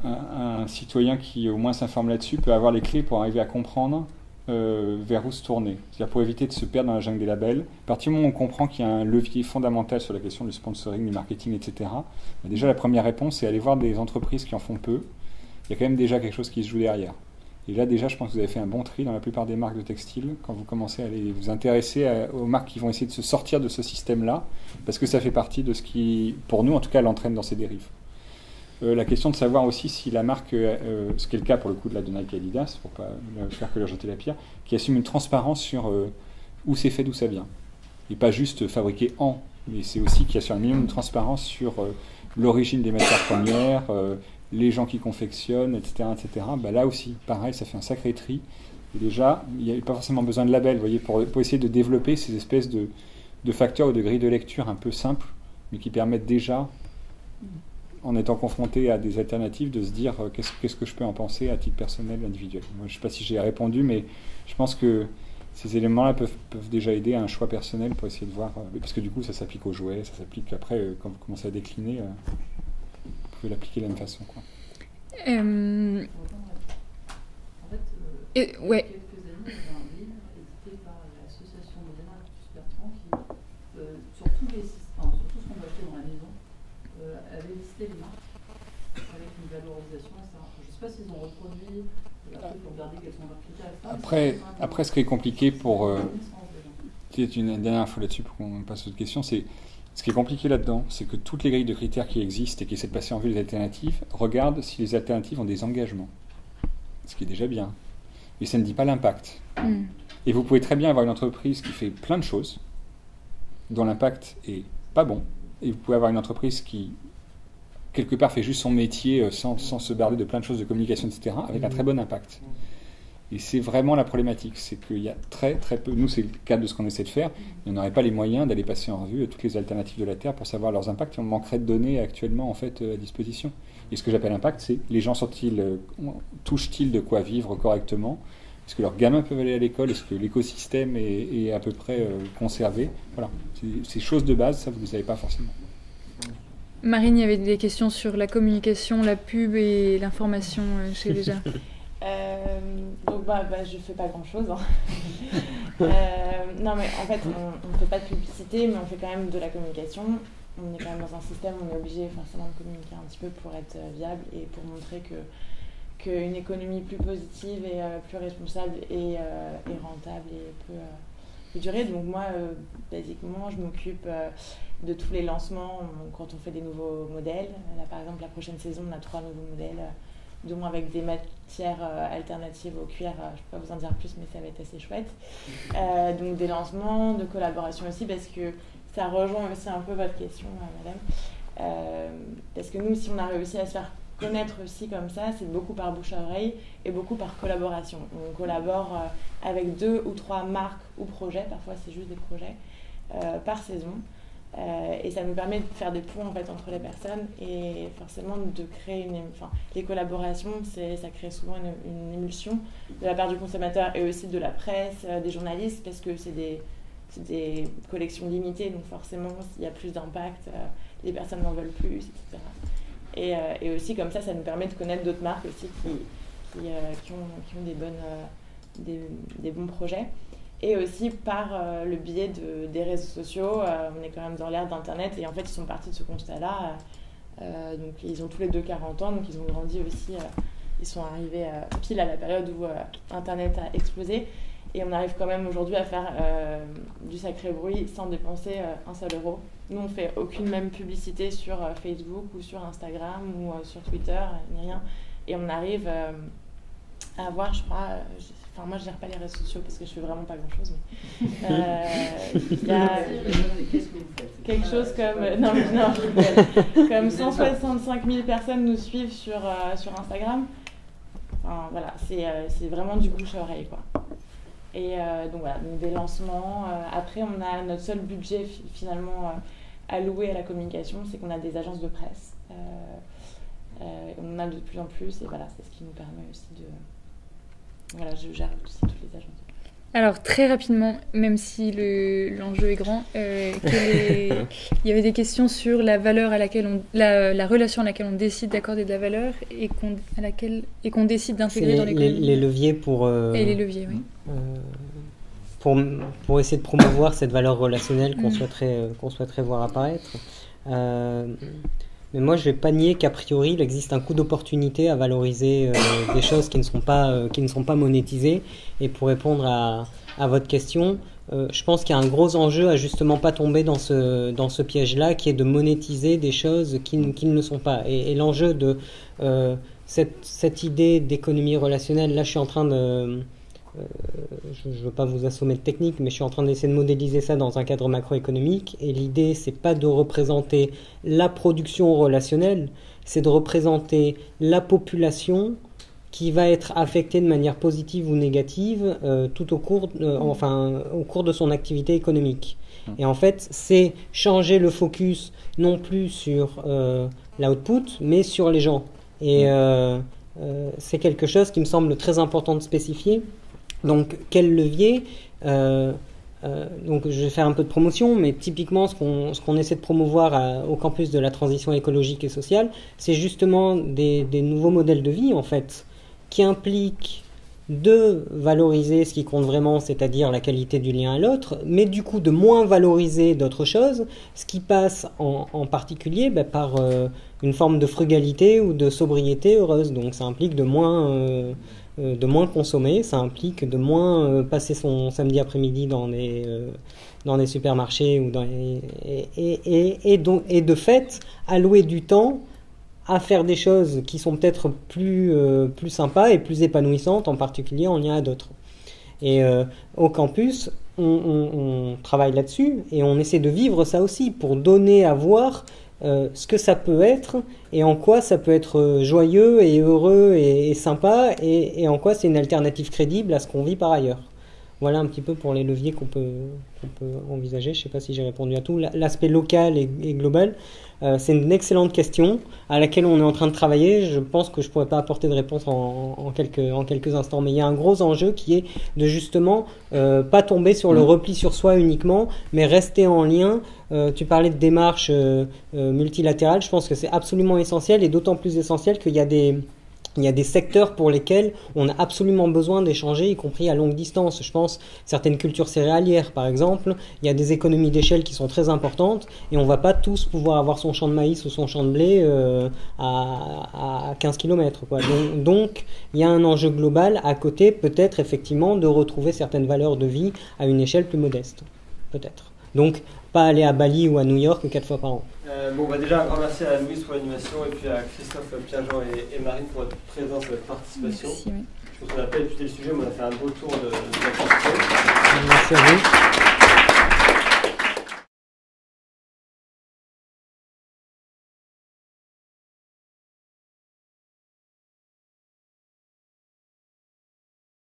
S3: un citoyen qui au moins s'informe là-dessus peut avoir les clés pour arriver à comprendre vers où se tourner. C'est-à-dire pour éviter de se perdre dans la jungle des labels. À partir du moment où on comprend qu'il y a un levier fondamental sur la question du sponsoring, du marketing, etc., déjà la première réponse, c'est aller voir des entreprises qui en font peu. Il y a quand même déjà quelque chose qui se joue derrière. Et là, déjà, je pense que vous avez fait un bon tri dans la plupart des marques de textile quand vous commencez à aller vous intéresser aux marques qui vont essayer de se sortir de ce système-là, parce que ça fait partie de ce qui, pour nous en tout cas, l'entraîne dans ses dérives. La question de savoir aussi si la marque, ce qui est le cas pour le coup de la Nike et Adidas, pour ne pas faire que leur jeter la pierre, qui assume une transparence sur où c'est fait, d'où ça vient. Et pas juste fabriqué en, mais c'est aussi qui assure un minimum de transparence sur l'origine des matières premières, les gens qui confectionnent, etc. etc. Là aussi, pareil, ça fait un sacré tri. Et déjà, il n'y a pas forcément besoin de label, vous voyez, pour essayer de développer ces espèces de facteurs ou de grilles de lecture un peu simples, mais qui permettent déjà, en étant confronté à des alternatives, de se dire qu'est-ce que je peux en penser à titre personnel, individuel. Moi, je ne sais pas si j'ai répondu, mais je pense que ces éléments-là peuvent déjà aider à un choix personnel pour essayer de voir, parce que du coup, ça s'applique aux jouets, ça s'applique après, quand vous commencez à décliner, vous pouvez l'appliquer de la même façon, quoi.
S12: Ouais.
S1: Ouais.
S12: Quelques années, il y avait un livre édité par l'association Modena Arctus Bertrand qui, sur tout ce qu'on doit acheter dans la maison, avait listé les marques avec une valorisation, etc. Je ne sais pas s'ils ont reproduit, pour regarder quels sont leurs critères, etc.
S3: Après, ce qui est compliqué pour... peut-être une dernière fois là-dessus pour qu'on passe à autre question, c'est ce qui est compliqué là-dedans, c'est que toutes les grilles de critères qui existent et qui essaient de passer en vue les alternatives regardent si les alternatives ont des engagements. ce qui est déjà bien. Mais ça ne dit pas l'impact. Et vous pouvez très bien avoir une entreprise qui fait plein de choses, dont l'impact est pas bon, et vous pouvez avoir une entreprise qui, quelque part, fait juste son métier sans se barder de plein de choses de communication, etc., avec un très bon impact. Et c'est vraiment la problématique, c'est qu'il y a très très peu, nous c'est le cadre de ce qu'on essaie de faire, mais on n'aurait pas les moyens d'aller passer en revue toutes les alternatives de la Terre pour savoir leurs impacts, et on manquerait de données actuellement en fait à disposition. Et ce que j'appelle impact, c'est les gens touchent-ils de quoi vivre correctement? Est-ce que leurs gamins peuvent aller à l'école? Est-ce que l'écosystème est à peu près conservé? Voilà, ces choses de base, ça vous ne savez pas forcément.
S1: Marine, il y avait des questions sur la communication, la pub et l'information chez Veja.
S5: Donc je fais pas grand chose. Non mais en fait on fait pas de publicité, mais on fait quand même de la communication. On est quand même dans un système où on est obligé forcément de communiquer un petit peu pour être viable et pour montrer qu'une économie plus positive et plus responsable et rentable et peut durer. Donc moi, basiquement, je m'occupe de tous les lancements quand on fait des nouveaux modèles. Là, par exemple, la prochaine saison, on a 3 nouveaux modèles, dont avec des matières alternatives au cuir. Je ne peux pas vous en dire plus, mais ça va être assez chouette. Donc des lancements, de collaboration aussi, parce que ça rejoint aussi un peu votre question, madame. Parce que nous, si on a réussi à se faire connaître aussi comme ça, c'est beaucoup par bouche à oreille et beaucoup par collaboration. On collabore avec 2 ou 3 marques ou projets, parfois c'est juste des projets, par saison. Et ça nous permet de faire des ponts en fait, entre les personnes et forcément de créer les collaborations, ça crée souvent une émulsion de la part du consommateur et aussi de la presse, des journalistes, parce que c'est des collections limitées, donc forcément s'il y a plus d'impact, les personnes en veulent plus, etc. Et aussi comme ça nous permet de connaître d'autres marques aussi qui ont des bons projets. Et aussi par le biais des réseaux sociaux, on est quand même dans l'ère d'Internet et en fait ils sont partis de ce constat-là. Donc ils ont tous les 2 40 ans, donc ils ont grandi aussi, ils sont arrivés pile à la période où Internet a explosé. Et on arrive quand même aujourd'hui à faire du sacré bruit sans dépenser un seul euro. Nous, on ne fait aucune même publicité sur Facebook ou sur Instagram ou sur Twitter, ni rien. Et on arrive à avoir, je crois, moi je ne gère pas les réseaux sociaux parce que je ne fais vraiment pas grand-chose, mais il y a quelque chose comme 165 000 personnes nous suivent sur Instagram. Enfin, voilà, c'est vraiment du bouche à oreille, quoi. Et donc voilà, donc des lancements. Après, on a notre seul budget finalement alloué à la communication, c'est qu'on a des agences de presse. On en a de plus en plus et voilà, c'est ce qui nous permet aussi de... Voilà, je gère aussi toutes les agences de presse.
S1: Alors très rapidement, même si l'enjeu est grand, il y avait des questions sur la valeur à laquelle la relation à laquelle on décide d'accorder de la valeur et qu'on décide d'intégrer dans l'économie.
S2: Les leviers pour...
S1: Et les leviers, oui.
S2: Pour essayer de promouvoir cette valeur relationnelle qu'on souhaiterait voir apparaître. Mais moi, je ne vais pas nier qu'a priori, il existe un coût d'opportunité à valoriser des choses qui ne sont pas monétisées. Et pour répondre à votre question, je pense qu'il y a un gros enjeu à justement pas tomber dans ce piège-là, qui est de monétiser des choses qui ne le sont pas. Et l'enjeu de cette idée d'économie relationnelle, là, je suis en train de... je ne veux pas vous assommer de technique, mais je suis en train d'essayer de modéliser ça dans un cadre macroéconomique. Et l'idée, c'est pas de représenter la production relationnelle, c'est de représenter la population qui va être affectée de manière positive ou négative tout au cours de son activité économique. Et en fait, c'est changer le focus non plus sur l'output, mais sur les gens. Et c'est quelque chose qui me semble très important de spécifier. Donc, quel levier donc, je vais faire un peu de promotion, mais typiquement, ce qu'on essaie de promouvoir au campus de la transition écologique et sociale, c'est justement des nouveaux modèles de vie, en fait, qui impliquent de valoriser ce qui compte vraiment, c'est-à-dire la qualité du lien à l'autre, mais du coup de moins valoriser d'autres choses, ce qui passe en particulier par une forme de frugalité ou de sobriété heureuse. Donc, ça implique de moins consommer, ça implique de moins passer son samedi après-midi dans des supermarchés ou et de fait allouer du temps à faire des choses qui sont peut-être plus sympas et plus épanouissantes, en particulier en lien à d'autres. Et au campus, on travaille là-dessus et on essaie de vivre ça aussi pour donner à voir ce que ça peut être et en quoi ça peut être joyeux et heureux et sympa et en quoi c'est une alternative crédible à ce qu'on vit par ailleurs. Voilà un petit peu pour les leviers qu'on peut envisager. Je ne sais pas si j'ai répondu à tout. L'aspect local et global, c'est une excellente question à laquelle on est en train de travailler. Je pense que je ne pourrais pas apporter de réponse en quelques instants. Mais il y a un gros enjeu qui est de justement pas tomber sur le repli sur soi uniquement, mais rester en lien. Tu parlais de démarche multilatérale. Je pense que c'est absolument essentiel et d'autant plus essentiel qu'il y a des secteurs pour lesquels on a absolument besoin d'échanger, y compris à longue distance. Je pense certaines cultures céréalières, par exemple, il y a des économies d'échelle qui sont très importantes et on ne va pas tous pouvoir avoir son champ de maïs ou son champ de blé à 15 km. Quoi. Donc, il y a un enjeu global à côté, peut-être effectivement, de retrouver certaines valeurs de vie à une échelle plus modeste. Peut-être. Donc, pas aller à Bali ou à New York 4 fois par an.
S9: Déjà, un grand merci à Louise pour l'animation et puis à Christophe, Pierre-Jean et Marine pour votre présence et votre participation.
S1: Merci, oui.
S9: Je pense qu'on a pas épuisé le sujet, mais on a fait un beau tour de la participation.
S2: Merci à vous.